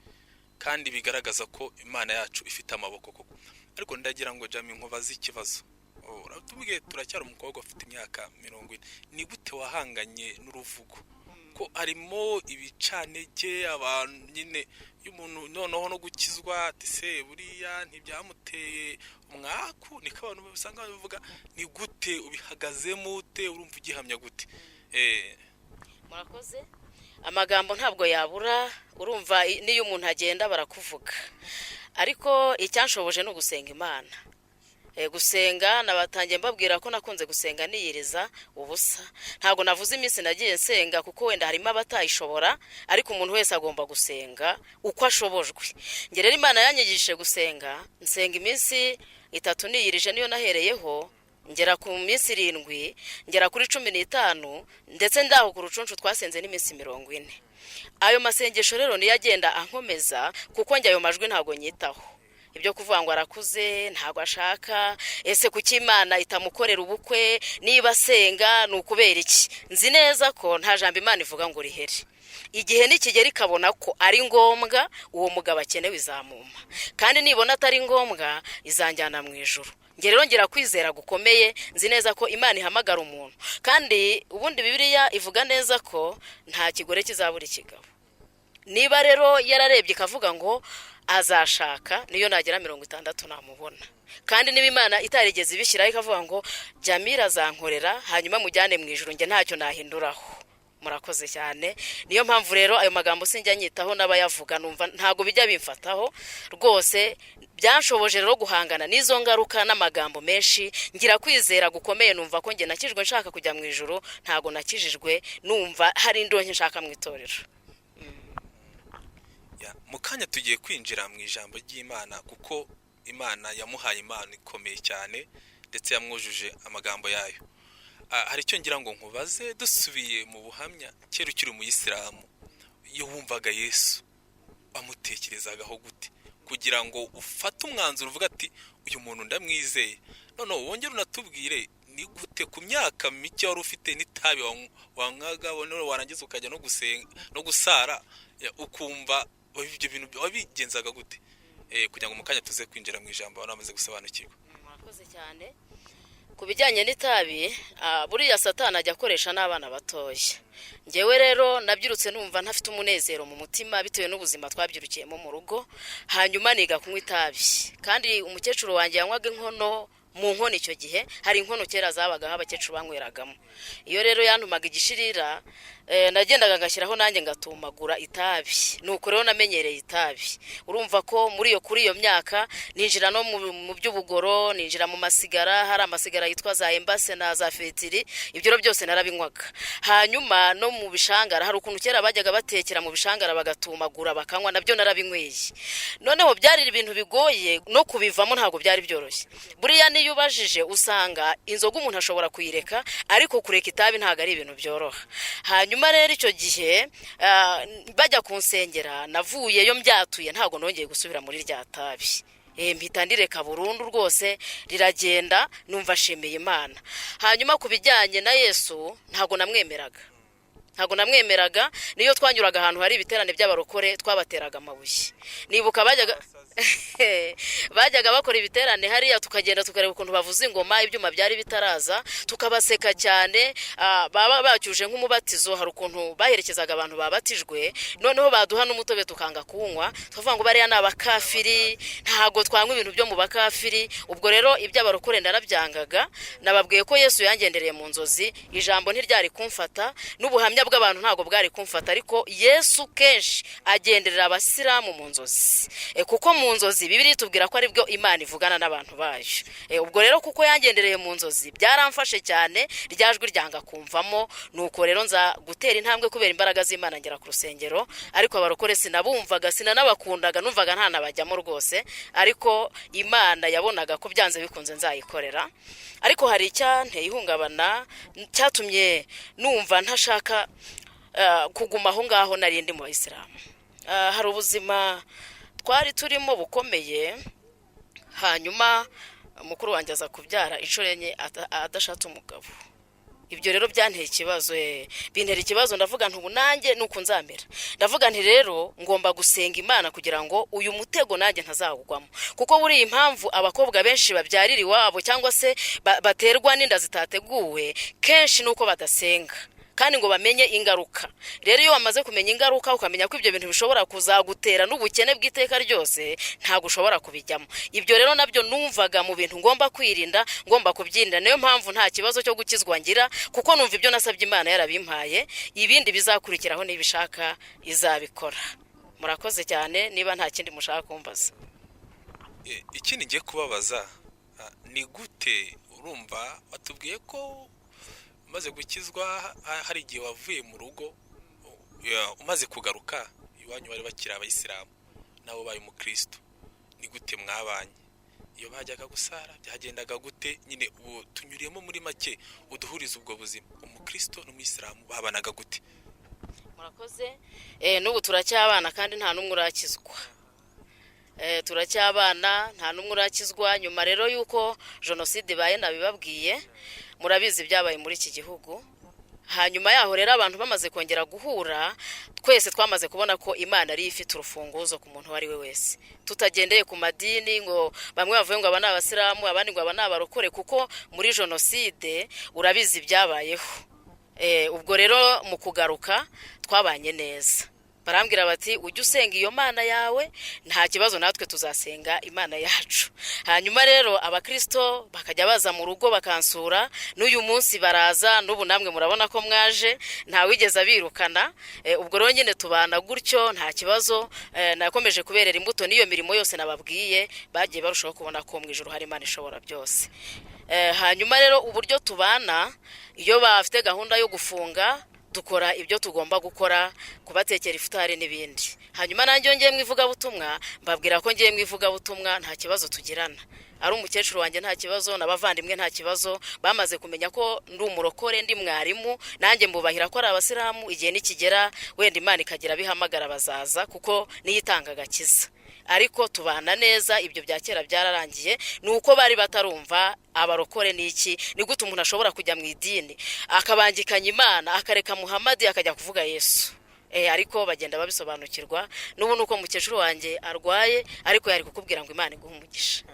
kandi bigaragaza ko Imana yacu ifite amaboko koko. Ariko ndagira ngo Jamilla nkubaze ikibazo. Uratubwiye turacyari umukobwa ufite imyaka 40, ni gute wahanganye n'uruvugo ko arimo ibicanege abantu nyine y'umuntu noneho no gukizwa ati se buriya ntibyamuteye umwaku? Niko abantu basanga bavuga. Ni gute ubihagazemo ute? Urumva ugihamya gute? Murakoze. Amagambo ntabwo yabura, urumva niyo umuntu agenda barakuvuga, ariko icyanshoboje no gusenga Imana. Gusenga nabatangiye mbabwira ko nakunze gusenga niyiriza ubusa. Ntago navuze iminsi nagiye nsenga, kuko wenda harimo abatayishobora, ariko umuntu wese agomba gusenga uko ashobojwe. Nge rero Imana yanyigishije gusenga, nsenga iminsi 3 niyirije, niyo nahereyeho ngera ku minsi 7, ngera kuri 15, ndetse ndaho ku rucuncu twasenze n'iminsi 40. Ayo masengesho rero niyo agenda ankomeza, kuko njye ayo majwi ntago nyitaho. Ibyo kuvuga ngo arakuze ntago ashaka, ese kuki Imana itamukorera ubukwe, niba senga nukubera iki? Nzi neza ko nta jambo Imana ivuga ngo rihere. Igihe nikigera ikabona ko ari ngombwa uwo mugabo akenewe izamuma, kandi nibona atari ngombwa izanjyana mu ijuru. Nge rero ngira kwizera gukomeye, nzi neza ko Imana ihamagara umuntu, kandi ubundi Bibiliya ivuga neza ko nta kigore kizabura ikigabo. niba rero yararebye ikavuga ngo azashaka niyo nagera 60 namubona, kandi niba Imana itarigeze ibishyiraho ikavuga ngo Jamilla azankorera hanyuma mujyane mu ijuru, nge ntacyo nahinduraho. Murakoze cyane. Niyo mpamvu rero ayo magambo sinjya nyitaho n'abayavuga, numva ntago bijya bimfataho rwose. Byanshoboje rero guhangana n'izo ngaruka n'amagambo menshi, ngira kwizera gukomeye, numva ko nge nakijwe nshaka kujya mu ijuru, ntago nakijijwe numva hari indonke nshaka mu itorero. Mu kanya tugiye kwinjira mu ijambo ry'Imana, kuko Imana yamuhaye impano ikomeye cyane ndetse yamwujuje amagambo yayo. Hari icyo ngira ngo nkubaze, dusubiye mu buhamya, kera ukiri umuyisilamu, iyo wumvaga Yesu wamutekerezagaho gute kugira ngo ufate umwanzuro uvuga ati uyu muntu ndamwizeye? None wongere unatubwire ni gute ku myaka mike wari ufite n'itabi wanywaga, warangiza ukajya no gusenga no gusara, ukumva ibyo bintu wabigenzaga gute? Kugira ngo mu kanya tuze kwinjira mu ijambo wanamaze gusobanukirwa. Murakoze cyane. Ku bijyanye n'itabi, buriya Satani ajya akoresha n'abana batoya. Ngewe rero nabyirutse numva ntafite umunezero mu mutima bitewe n'ubuzima twabyirukiyemo mu rugo, hanyuma niga kunywa itabi. Kandi umukecuru wanjye yanywaga inkono mu nkono, icyo gihe hari inkono kera zabagaho abakecuru banyweragamo. Iyo rero yantumaga igishirira, nagendaga ngashyiraho nanjye ngatumagura itabi. Nuko rero namenyereye itabi. Urumva ko kuri iyo myaka ninjira no mu by'ubugoro, ninjira mu masigara, hari amasigara yitwa za embase na za fetiri, ibyo rero byose narabinywaga. Hanyuma no mu bishangara, hari ukuntu kera bajyaga batekera mu bishangara bagatumagura bakanywa, nabyo narabinyweye. Noneho byari ibintu bigoye no kubivamo, ntago byari byoroshye. Buriya niyo ubajije usanga inzoga umuntu ashobora kuyireka, ariko kureka itabi ntago ari ibintu byoroha. Hanyuma rero icyo gihe bajya kunsengera, navuyeyo mbyatuye, ntago nongeye gusubira muri rya tabi. Mpita ndireka burundu rwose, riragenda, numva shemeye Imana. Hanyuma ku bijyanye na Yesu, ntago namwemeraga, niyo twanyuraga ahantu hari ibiterane by'abarokore twabateraga amabuye. Nibuka bajyaga bakora ibiterane hariya, tukagenda tukareba ukuntu bavuza ingoma, ibyuma byari bitaraza, tukabaseka cyane. Baba bacyuje nk'umubatizo, hari ukuntu baherekezaga abantu babatijwe, noneho baduha n'umutobe tukanga kunywa, tuvuga ngo bariya ni abakafiri, ntago twanywa ibintu byo mu bakafiri. Ubwo rero iby'abarokore narabyangaga. Nababwiye ko Yesu yangendereye mu nzozi, ijambo ntiryari kumfata, n'ubuhamya bw'abantu ntago bwari kumfata, ariko Yesu kenshi agenderera abasilamu mu nzozi. Kuko mu nzozi Bibiliya itubwira ko ari byo Imana ivugana n'abantu bayo. Ubwo rero kuko yangendereye mu nzozi, byaramfashe cyane, ryajwi ryanga kumvamo. Nuko rero nza gutera intambwe kubera imbaraga z'Imana, ngera ku rusengero. Ariko abarokore sinabumvaga, sinanabakundaga, numvaga nta nabajyamo rwose, ariko Imana yabonaga ko byanze bikunze nzayikorera. Ariko hari icyanteye ihungabana, cyatumye numva ntashaka kuguma aho ngaho nari ndi mu Bayisilamu. Hari ubuzima twari turimo bukomeye, hanyuma mukuru wanjye aza kubyara inshuro enye adashatse umugabo. Ibyo rero byanteye ikibazo, bintera ikibazo. Ndavuga nti ubu nanjye nuko nzamera. Ndavuga nti rero ngomba gusenga Imana kugira ngo uyu mutego nanjye ntazawugwamo, kuko buri impamvu abakobwa benshi babyarira iwabo cyangwa se baterwa n'inda zitateguwe, kenshi nuko badasenga kandi ngo bamenye ingaruka. Rero iyo wamaze kumenya ingaruka, ukamenya ko ibyo bintu bishobora kuzagutera n'ubukene bw'iteka ryose, ntago ushobora kubijyamo. Ibyo rero nabyo numvaga mu bintu ngomba kwirinda, ngomba kubyinda. Niyo mpamvu nta kibazo cyo gukizwa ngira, kuko numva ibyo nasabye Imana yarabimpaye, ibindi bizakurikiraho nibishaka izabikora. Murakoze cyane. Niba nta kindi mushaka kumbaza. Ikindi ngiye kubabaza, ni gute urumva watubwiye ko umaze gukizwa hari igihe wavuye mu rugo, umaze kugaruka iwanyu bari bakiri abayisilamu, nabo baye umukristo. Ni gute mwabanye? Iyo bajyaga gusara byagendaga gute? Nyine ubu tunyuriyemo muri make, uduhuriza ubwo buzima, umukristo n'umuyisilamu babanaga gute? Murakoze. N'ubu turacyabana kandi nta n'umwe urakizwa. Turacyabana, nta n'umwe urakizwa. Nyuma rero yuko jenoside baye nabibabwiye, murabizi byabaye muri iki gihugu. Hanyuma yaho rero abantu bamaze kongera guhura, twese twamaze kubona ko Imana ari ifite urufunguzo ku muntu wari we wese, tutagendeye ku madini ngo bamwe bavuye ngo abana abasilamu, abandi ngo abana abarokore, kuko muri jenoside urabizi byabayeho. Ubwo rero mu kugaruka twabanye neza. barambwira bati ujye usenga iyo mana yawe, nta kibazo natwe tuzasenga imana yacu. Hanyuma rero abakristo bakajya baza mu rugo bakansura, n'uyu munsi baraza, n'ubu namwe murabona ko mwaje, nta wigeze abirukana. Ubwo rero nyine tubana gutyo nta kibazo. Nakomeje kuberera imbuto n'iyo mirimo yose nababwiye, bagiye barushaho kubona ko mu ijuru hari Imana ishobora byose. Hanyuma rero uburyo tubana, iyo bafite gahunda yo gufunga, dukora ibyo tugomba gukora, kubatekera ifutari n'ibindi. Hanyuma nanjye ngiye mu ivugabutumwa, mbabwira ko ngiye mu ivugabutumwa, nta kibazo tugirana. Ari umukecuru wanjye nta kibazo, n'abavandimwe nta kibazo, bamaze kumenya ko ndi umurokore, ndi mwarimu, nanjye mbubahira ko ari abasilamu. Igihe nikigera wenda Imana ikagira bihamagara bazaza, kuko niyitanga agakiza. Ariko tubana neza, ibyo bya kera byararangiye. Nuko bari batarumva abarokore niki, ni gute umuntu ashobora kujya mu idini akabangikanya Imana, akareka Muhammad akajya kuvuga Yesu. Ariko bagenda babisobanukirwa. N'ubu nuko mukecuru wanjye arwaye, ariko yari kukubwira ngo Imana iguhe umugisha.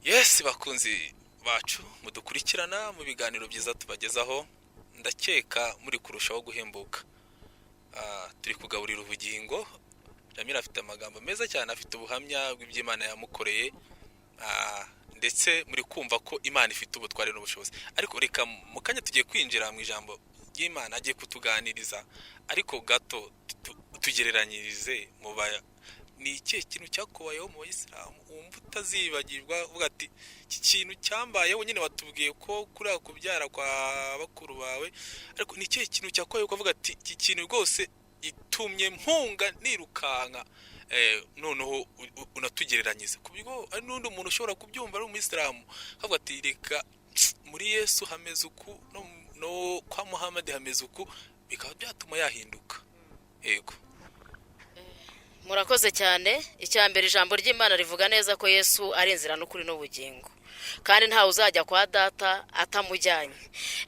Yes, bakunzi bacu mudukurikirana mu biganiro byiza tubagezaho, ndakeka muri kurushaho guhembuka. Turi kugaburira ubugingo. Jamilla afite amagambo meza cyane, afite ubuhamya bw'iby'Imana yamukoreye, ndetse muri kumva ko Imana ifite ubutware n'ubushobozi. Ariko reka mu kanya tugiye kwinjira mu ijambo ry'Imana, agiye kutuganiriza, ariko gato tugereranyirize mu baya. Ni ikihe kintu cyakubayeho mu bayisilamu wumva utazibagirwa, uvuga ati iki kintu cyambayeho nyine watubwiye ko kuri kubyara kwa bakuru bawe, ariko ni ikihe kintu cyakubayeho ukavuga ati iki kintu rwose gitumye mpunga nirukanka? Noneho unatugereranyize ku bigo ari n'undi umuntu ushobora kubyumva ari umuyisilamu avuga ati reka muri Yesu hameze uku, no kwa Muhammad hameze uku, bikaba byatuma yahinduka. Yego, murakoze cyane. Icyambere ijambo ry'Imana rivuga neza ko Yesu ari inzira n'ukuri n'ubugingo, kandi ntawe uzajya kwa data atamujyanye.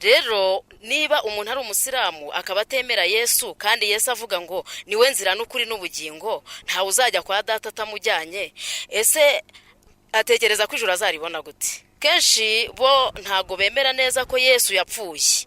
Rero niba umuntu ari umusilamu akaba atemera Yesu, kandi Yesu avuga ngo niwe nzira n'ukuri n'ubugingo, ntawe uzajya kwa data atamujyanye, ese atekereza ko ijuru azaribona gute? Kenshi bo ntago bemera neza ko Yesu yapfuye.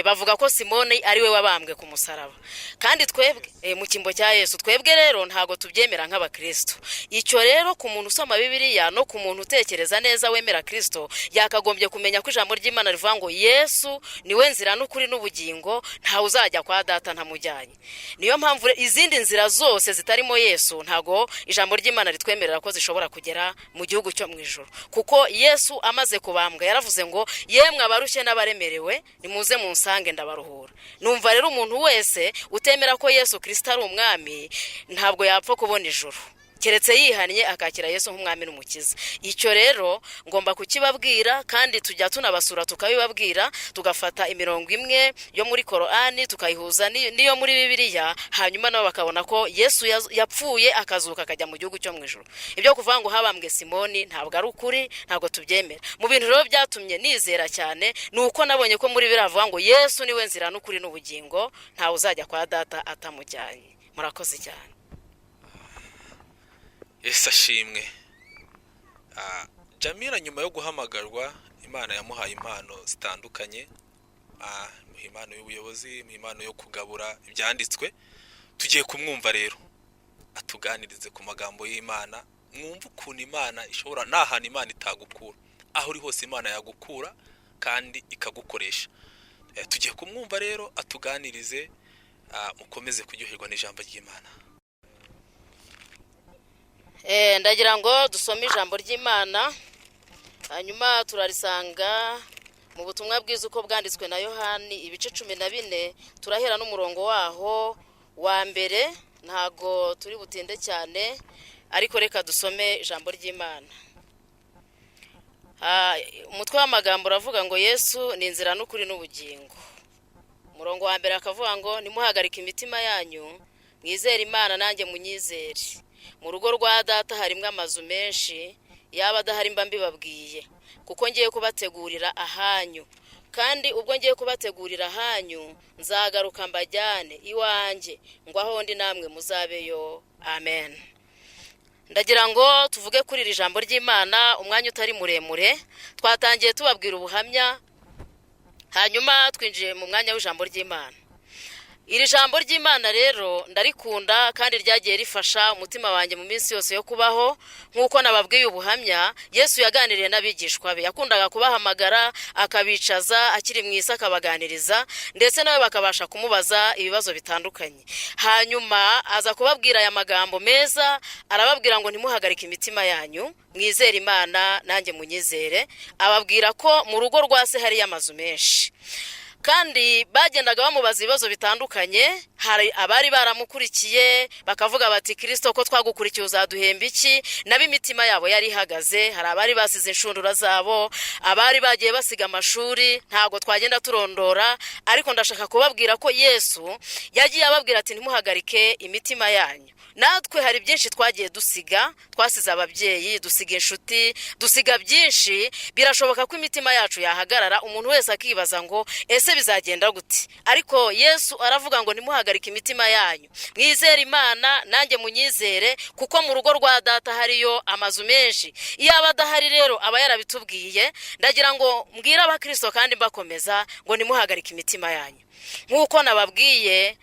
Bavuga ko Simoni ari we wabambwe ku musaraba, kandi twebwe mu kimbo cya Yesu, twebwe rero ntago tubyemera nk'abakristo. Icyo rero ku muntu usoma Bibiliya no ku muntu utekereza neza wemera Kristo, yakagombye kumenya ko ijambo ry'Imana rivuga ngo Yesu niwe nzira n'ukuri n'ubugingo, ntawe uzajya kwa data ntamujyanye. Niyo mpamvu izindi nzira zose zitarimo Yesu, ntago ijambo ry'Imana ritwemerera ko zishobora kugera mu gihugu cyo mu ijuru. Kuko Yesu amaze kubambwa yaravuze ngo yemwe abarushye n'abaremerewe nimuze munsange ndabaruhura. Numva rero umuntu wese utemera ko Yesu Kristo ari umwami, ntabwo yapfa kubona ijuru, keretse yihannye akakira Yesu nk'umwami n'umukiza. Icyo rero ngomba kukibabwira, kandi tujya tunabasura tukabibabwira, tugafata imirongo imwe yo muri Korani tukayihuza niyo muri Bibiliya, hanyuma nabo bakabona ko Yesu yapfuye akazuka akajya mu gihugu cyo mu ijuru. Ibyo kuvuga ngo habambwe Simoni ntabwo ari ukuri, ntabwo tubyemera. Mu bintu rero byatumye nizera cyane nuko nabonye ko muri Bibiliya havuga ngo Yesu niwe nzira n'ukuri n'ubugingo, ntawe uzajya kwa data atamujyanye. Murakoze cyane. Yesu ashimwe. Jamilla nyuma yo guhamagarwa, Imana yamuhaye impano zitandukanye, impano y'ubuyobozi, impano yo kugabura ibyanditswe. Tugiye kumwumva rero atuganirize ku magambo y'Imana, mwumva ukuntu Imana ishobora, n'ahantu Imana itagukura, aho uri hose Imana yagukura kandi ikagukoresha. Tugiye kumwumva rero atuganirize, mukomeze kuryoherwa n'ijambo ry'Imana. Ndagira ngo dusome ijambo ry'Imana, hanyuma turarisanga mu butumwa bwiza uko bwanditswe na Yohani ibice 14, turahera n'umurongo waho wa mbere. Ntago turi butinde cyane, ariko reka dusome ijambo ry'Imana. Umutwe w'amagambo uravuga ngo Yesu ni inzira n'ukuri n'ubugingo. Umurongo wa mbere akavuga ngo nimuhagarike imitima yanyu, mwizere Imana nanjye munyizere. Mu rugo rwa data harimo amazu menshi, yaba adahari mba mbibabwiye, kuko ngiye kubategurira ahanyu. Kandi ubwo ngiye kubategurira ahanyu, nzagaruka mbajyane iwanjye, ngo aho ndi namwe muzabeyo. Amen. Ndagira ngo tuvuge kuri iri jambo ry'Imana umwanya utari muremure. Twatangiye tubabwira ubuhamya, hanyuma twinjiye mu mwanya w'ijambo ry'Imana. iri jambo ry'Imana rero ndarikunda kandi ryagiye rifasha umutima wanjye mu minsi yose yo kubaho. Nk'uko nababwiye ubuhamya, Yesu yaganiriye n'abigishwa be, yakundaga kubahamagara akabicaza akiri mu isi akabaganiriza, ndetse nawe bakabasha kumubaza ibibazo bitandukanye. Hanyuma aza kubabwira aya magambo meza, arababwira ngo ntimuhagarike imitima yanyu, mwizere Imana nanjye munyizere. Ababwira ko mu rugo rwa se hari amazu menshi, kandi bagendaga bamubaza ibibazo bitandukanye. Hari abari baramukurikiye bakavuga bati Kristo ko twagukurikiye uzaduhemba iki, nabi imitima yabo yari ihagaze. Hari abari basize inshundura zabo, abari bagiye basiga amashuri, ntago twagenda turondora, ariko ndashaka kubabwira ko Yesu yagiye ababwira ati ntimuhagarike imitima yanyu. Natwe hari byinshi twagiye dusiga, twasize ababyeyi, dusiga inshuti, dusiga byinshi. Birashoboka ko imitima yacu yahagarara, umuntu wese akibaza ngo ese bizagenda gute. Ariko Yesu aravuga ngo ntimuhagarike imitima yanyu, mwizere Imana nanjye munyizere, kuko mu rugo rwa data hariyo amazu menshi. Iyo abadahari rero aba yarabitubwiye. Ndagira ngo mbwira abakristo kandi bakomeza ngo ntimuhagarike imitima yanyu. Nk'uko nababwiye,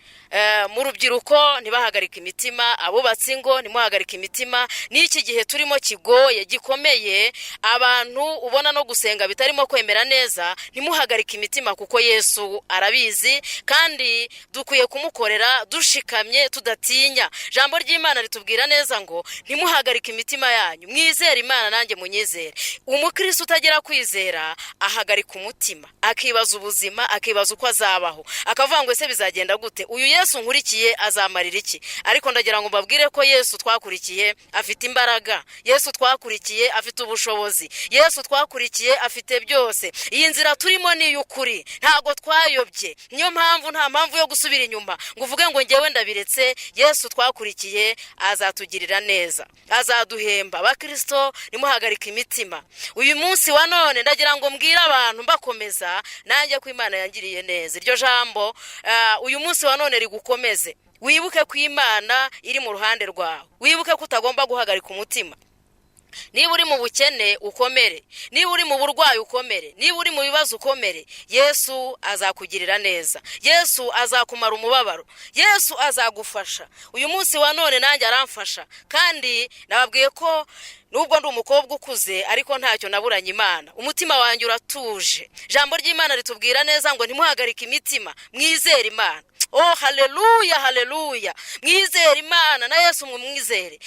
mu rubyiruko ntibahagarike imitima, abubatsi ingo ntimuhagarike imitima. N'iki gihe turimo kigoye gikomeye, abantu ubona no gusenga bitarimo kwemera neza, ntimuhagarike imitima kuko Yesu arabizi, kandi dukwiye kumukorera dushikamye tudatinya. Jambo ry'Imana ritubwira neza ngo ntimuhagarike imitima yanyu, mwizere Imana nanjye munyizere. Umukristo utagira kwizera ahagarika umutima, akibaza ubuzima, akibaza uko azabaho, akavuga ngo ese bizagenda gute, uyu Yesu nkurikiye azamarira iki. Ariko ndagira ngo mbabwire ko Yesu twakurikiye afite imbaraga, Yesu twakurikiye afite ubushobozi, Yesu twakurikiye afite byose. Iyi nzira turimo ni y'ukuri, ntago twayobye. Niyo mpamvu nta mpamvu yo gusubira inyuma ngo uvuge ngo ngewe ndabiretse. Yesu twakurikiye azatugirira neza, azaduhemba. Bakristo nimuhagarika imitima. Uyu munsi wa none ndagira ngo mbwira abantu bakomeza nanjye ko Imana yangiriye neza. Iryo jambo uyu munsi wa none rigukomeze. Wibuke ko Imana iri mu ruhande rwawe, wibuke ko utagomba guhagarika umutima. Niba uri mu bukene ukomere, niba uri mu burwayi ukomere, niba uri mu bibazo ukomere. Yesu azakugirira neza, Yesu azakumara umubabaro, Yesu azagufasha. Uyu munsi wa none nanjye aramfasha, kandi nababwiye ko nubwo ndi umukobwa ukuze ariko ntacyo naburanye Imana. Umutima wanjye uratuje. Jambo ry'Imana ritubwira neza ngo ntimuhagarike imitima, mwizere Imana. Oh haleluya, haleluya. Mwizere Imana na Yesu mwizere.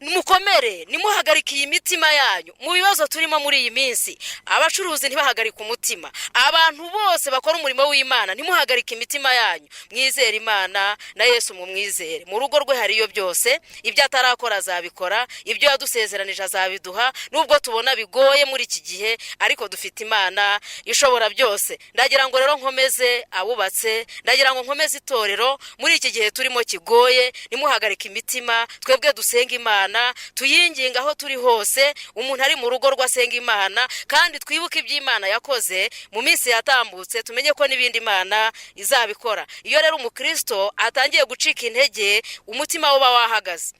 Mukomere, nimuhagarike iyi mitima yanyu. Mu bibazo turimo muri iyi minsi, abacuruzi ntibahagarike umutima, abantu bose bakora umurimo w'Imana ntimuhagarike imitima yanyu, mwizere Imana na Yesu mwizere. Mu rugo rwe hariyo byose, ibyo atarakora azabikora, ibyo yadusezeranije azabiduha. Nubwo tubona bigoye muri iki gihe, ariko dufite Imana ishobora byose. Ndagira ngo rero nkomeze abubatse, ndagira ngo nkomeze itorero muri iki gihe turimo kigoye. Nimuhagarike imitima, twebwe dusenga Imana, tuyinginga aho turi hose. Umuntu ari mu rugo rwasenga Imana, kandi twibuke iby'Imana yakoze mu minsi yatambutse, tumenye ko n'ibindi Imana izabikora. Iyo rero umukristo atangiye gucika intege, umutima we uba wahagaze,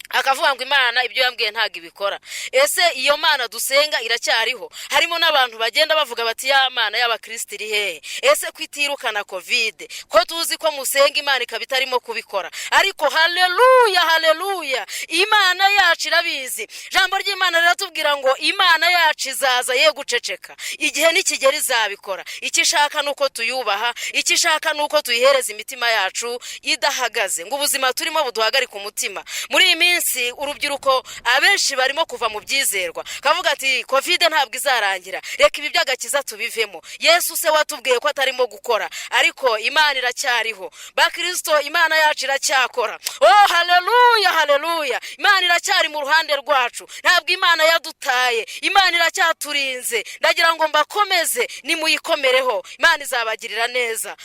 akavuga ngo Imana ibyo yambwiye ntago ibikora. Ese iyo Mana dusenga iracyariho? Harimo n'abantu bagenda bavuga bati ya Mana y'abakristo iri hehe? Ese kwitirukana covid ko tuzi ko musenga Imana ikabitarimo kubikora? Ariko haleluya, haleluya, Imana yacu irabizi. Jambo ry'Imana riratubwira ngo Imana yacu izaza ye guceceka, igihe nikigera izabikora. Ikishaka nuko tuyubaha, ikishaka nuko tuyihereza imitima yacu idahagaze, ngo ubuzima turimo buduhagarika umutima. Muri iyi urubyiruko abenshi barimo kuva mu byizerwa, kavuga ati covid ntabwo izarangira, reka ibi by'agakiza tubivemo. Yesu se watubwiye ko atarimo gukora, ariko Imana iracyariho. Bakristo, Imana yacu iracyakora. Oh haleluya, haleluya. Imana iracyari mu ruhande rwacu, ntabwo Imana yadutaye, Imana iracyaturinze. Ndagira ngo mbakomeze, nimuyikomereho, Imana izabagirira neza.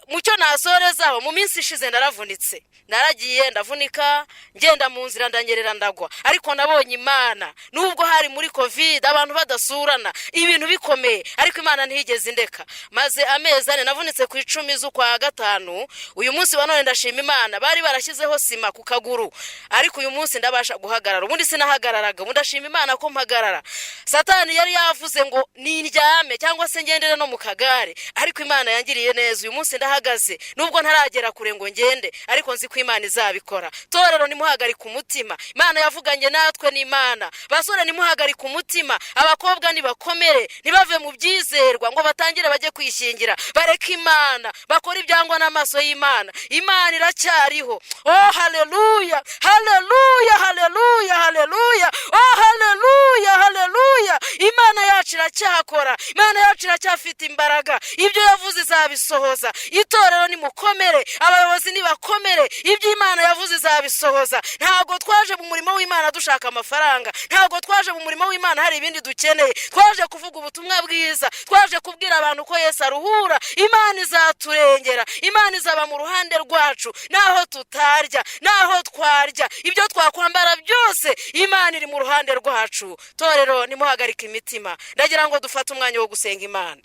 Mucyo nasorezaho, mu minsi ishize naravunitse, naragiye ndavunika, ngenda ngenda mu nzira ndanyerera ndagwa, ariko nabonye Imana. Nubwo hari muri covid abantu badasurana ibintu bikomeye, ariko Imana ntiyigeze indeka. Maze amezi ane navunitse ku 10 z'ukwa gatanu. Uyu munsi wa none ndashima Imana, bari barashyizeho sima ku kaguru, ariko uyu munsi ndabasha guhagarara. Ubundi sinahagararaga, ndashima Imana ko mpagarara. Satani yari yavuze ngo nindyame cyangwa se ngendere no mu kagare, ariko Imana yangiriye neza. Uyu munsi ndahagaze, nubwo ntaragera kure ngo ngende, ariko nzi ko Imana izabikora. Torero nimuhagarika umutima, Imana yavuganye natwe n'Imana. Basore nimuhagarika umutima, abakobwa nibakomere, ntibave mu byizerwa ngo batangire bajye kwishingira. Bareke Imana, bakora ibyangwa n'amaso y'Imana. Imana iracyariho. Oh haleluya, haleluya, haleluya, haleluya. Oh haleluya, haleluya. Imana yacu iracyakora, Imana yacu iracyafite imbaraga. Ibyo yavuze izabisohoza. Itorero nimukomere, abayobozi nibakomere, ibyo Imana yavuze izabisohoza. Ntago twaje mu murimo w'Imana dushaka amafaranga, ntago twaje mu murimo w'Imana hari ibindi dukeneye. Twaje kuvuga ubutumwa bwiza, twaje kubwira abantu ko Yesu aruhura. Imana izaturengera, Imana izaba mu ruhande rwacu, naho tutarya, naho twarya, ibyo twakwambara byose, Imana iri mu ruhande rwacu. Torero nimuhagarika imitima, ndagira ngo dufate umwanya wo gusenga Imana.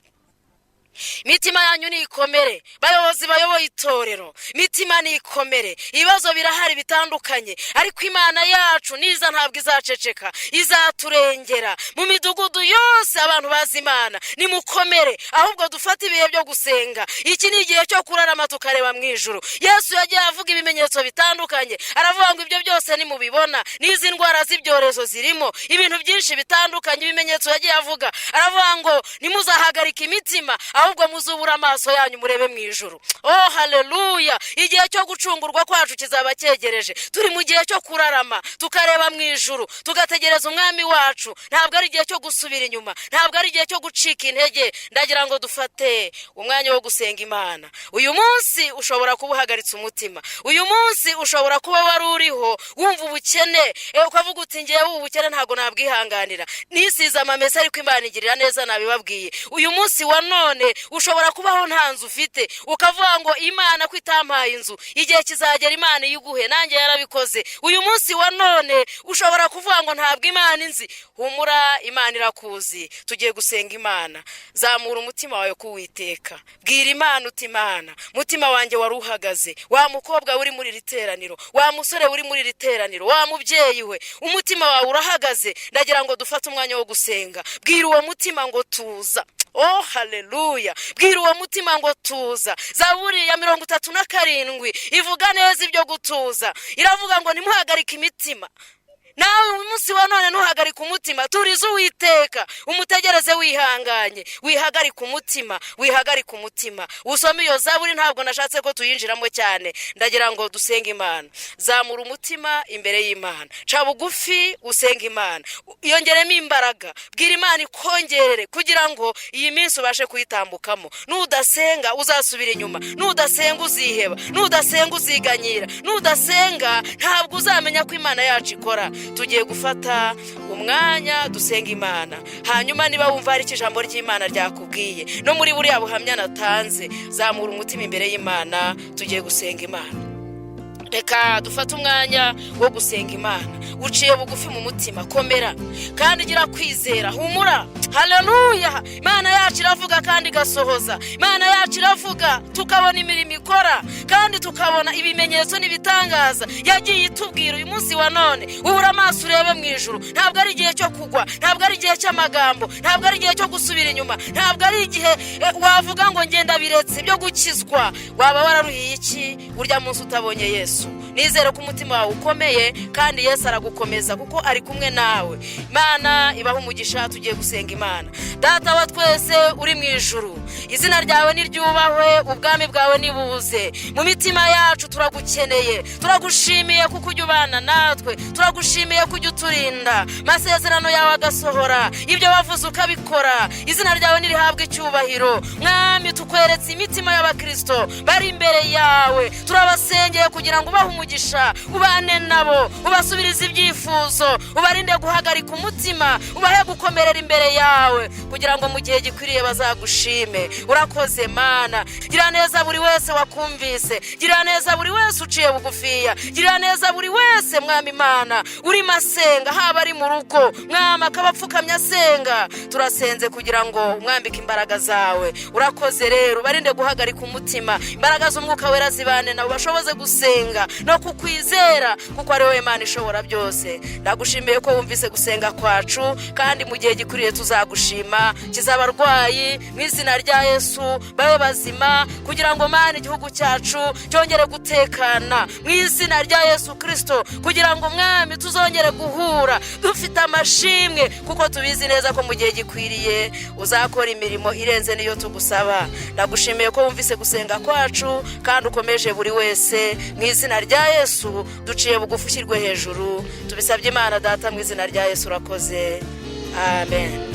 Mitima yanyu nikomere, bayobozi bayoboye itorero, mitima nikomere. Ibibazo birahari bitandukanye, ariko Imana yacu niza ntabwo izaceceka, izaturengera. Mu midugudu yose abantu bazi Imana, nimukomere, ahubwo dufate ibihe byo gusenga. Iki ni igihe cyo kurarama tukareba mu ijuru. Yesu yagiye avuga ibimenyetso bitandukanye, aravuga ngo ibyo byose nimubibona, n'izi ndwara z'ibyorezo zirimo, ibintu byinshi bitandukanye, ibimenyetso yagiye avuga. Aravuga ngo nimuzahagarika imitima, ahubwo muzubura amaso yanyu murebe mu ijuru. Oh haleluya, igihe cyo gucungurwa kwacu kizaba cyegereje. Turi mu gihe cyo kurarama tukareba mu ijuru, tugategereza umwami wacu. Ntabwo ari igihe cyo gusubira inyuma, ntabwo ari igihe cyo gucika intege. Ndagira ngo dufate umwanya wo gusenga Imana. Uyu munsi ushobora kuba uhagaritse umutima, uyu munsi ushobora kuba wari uriho wumva ubukene, ukavuga uti ngiye ubukene ntago nabwihanganira, nisize amamesa, ariko Imana igirira neza, nabibabwiye. Uyu munsi wa none ushobora kubaho nta nzu ufite, ukavuga ngo Imana ko itampaye inzu, igihe kizagera Imana iyiguhe. Nanjye yarabikoze. Uyu munsi wa none ushobora kuvuga ngo ntabwo Imana inzi. Humura, Imana irakuzi. Tugiye gusenga Imana. Zamura umutima wawe kuwiteka, bwira Imana uti Imana, mutima wanjye wari uhagaze, wa mukobwa uri muri riteraniro, wa musore uri muri riteraniro, wa mubyeyi we, umutima wawe urahagaze. Ndagira ngo dufate umwanya wo gusenga. Bwira uwo mutima ngo tuza. Oh haleluya, bwira uwo mutima ngo tuza. Zaburi ya 37 ivuga neza ibyo gutuza. Iravuga ngo nimuhagarike imitima. Nawe umunsi wa none ntuhagarike umutima, turize Uwiteka, umutegereze wihanganye. Wihagarike umutima, wihagarike umutima. Usome iyo Zaburi, ntabwo nashatse ko tuyinjiramo cyane. Ndagira ngo dusenge Imana. Zamura umutima imbere y'Imana, ca bugufi usenga Imana, yongeremo imbaraga. Bwira Imana ikongerere kugira ngo iyi minsi ubashe kuyitambukamo. Nudasenga uzasubira inyuma, nudasenga uziheba, nudasenga uziganyira, nudasenga ntabwo uzamenya ko Imana yacu ikora. Tugiye gufata umwanya dusenga Imana. Hanyuma niba wumva ari ijambo ry'Imana ryakubwiye, no muri buriya buhamya natanze, zamura umutima imbere y'Imana. Tugiye gusenga Imana. Reka dufate umwanya wo gusenga Imana. Uciye bugufi mu mutima, komera kandi gira kwizera, humura. Haleluya, Imana yacu iravuga kandi igasohoza. Imana yacu iravuga tukabona imirimo ikora, kandi tukabona ibimenyetso n'ibitangaza yagiye itubwira. Uyu munsi wa none ubura amaso urebe mu ijuru. Ntabwo ari igihe cyo kugwa, ntabwo ari igihe cy'amagambo, ntabwo ari igihe cyo gusubira inyuma, ntabwo ari igihe wavuga ngo ngenda biretse byo gukizwa. Waba wararuhiye iki burya munsi utabonye Yesu? Nizere ko umutima wawe ukomeye, kandi Yesu aragukomeza kuko ari kumwe nawe. Imana ibaho umugisha. Tugiye gusenga Imana. Data wa twese uri mu ijuru, izina ryawe niryubahwe, ubwami bwawe nibuze. Mu mitima yacu turagukeneye, turagushimiye kuko ujya ubana natwe, turagushimiye kujya uturinda, masezerano yawe agasohora, ibyo wavuze ukabikora. Izina ryawe nirihabwe icyubahiro. Mwami, tukweretse imitima y'abakristo bari imbere yawe, turabasengeye kugira ngo ubahe umugisha, ubane nabo, ubasubirize ibyifuzo, ubarinde guhagarika umutima, ubahe gukomerera imbere yawe kugira ngo mu gihe gikwiriye bazagushime. Urakoze Mana, gira neza buri wese wakumvise, gira neza buri wese uciye bugufiya, gira neza buri wese Mwami Imana uri masenga, haba ari mu rugo Mwami akabapfukamye asenga. Turasenze kugira ngo mwambike imbaraga zawe. Urakoze rero, barinde guhagarika umutima, imbaraga z'umwuka wera zibane nabo, bashoboze gusenga no kukwizera kuko ari wowe Imana ishobora byose. Ndagushimiye ko wumvise gusenga kwacu, kandi mu gihe gikwiriye tuzagushima. Kiza abarwayi mu izina rya Yesu, babe bazima kugira ngo Mana igihugu cyacu cyongere gutekana mu izina rya Yesu Kristo, kugira ngo Mwami tuzongere guhura dufite amashimwe, kuko tubizi neza ko mu gihe gikwiriye uzakora imirimo irenze niyo tugusaba. Ndagushimiye ko wumvise gusenga kwacu, kandi ukomeje buri wese mu izina rya Yesu. Duciye bugufi ushyirwe hejuru, tubisabye Imana Data mu izina rya Yesu. Urakoze, amen.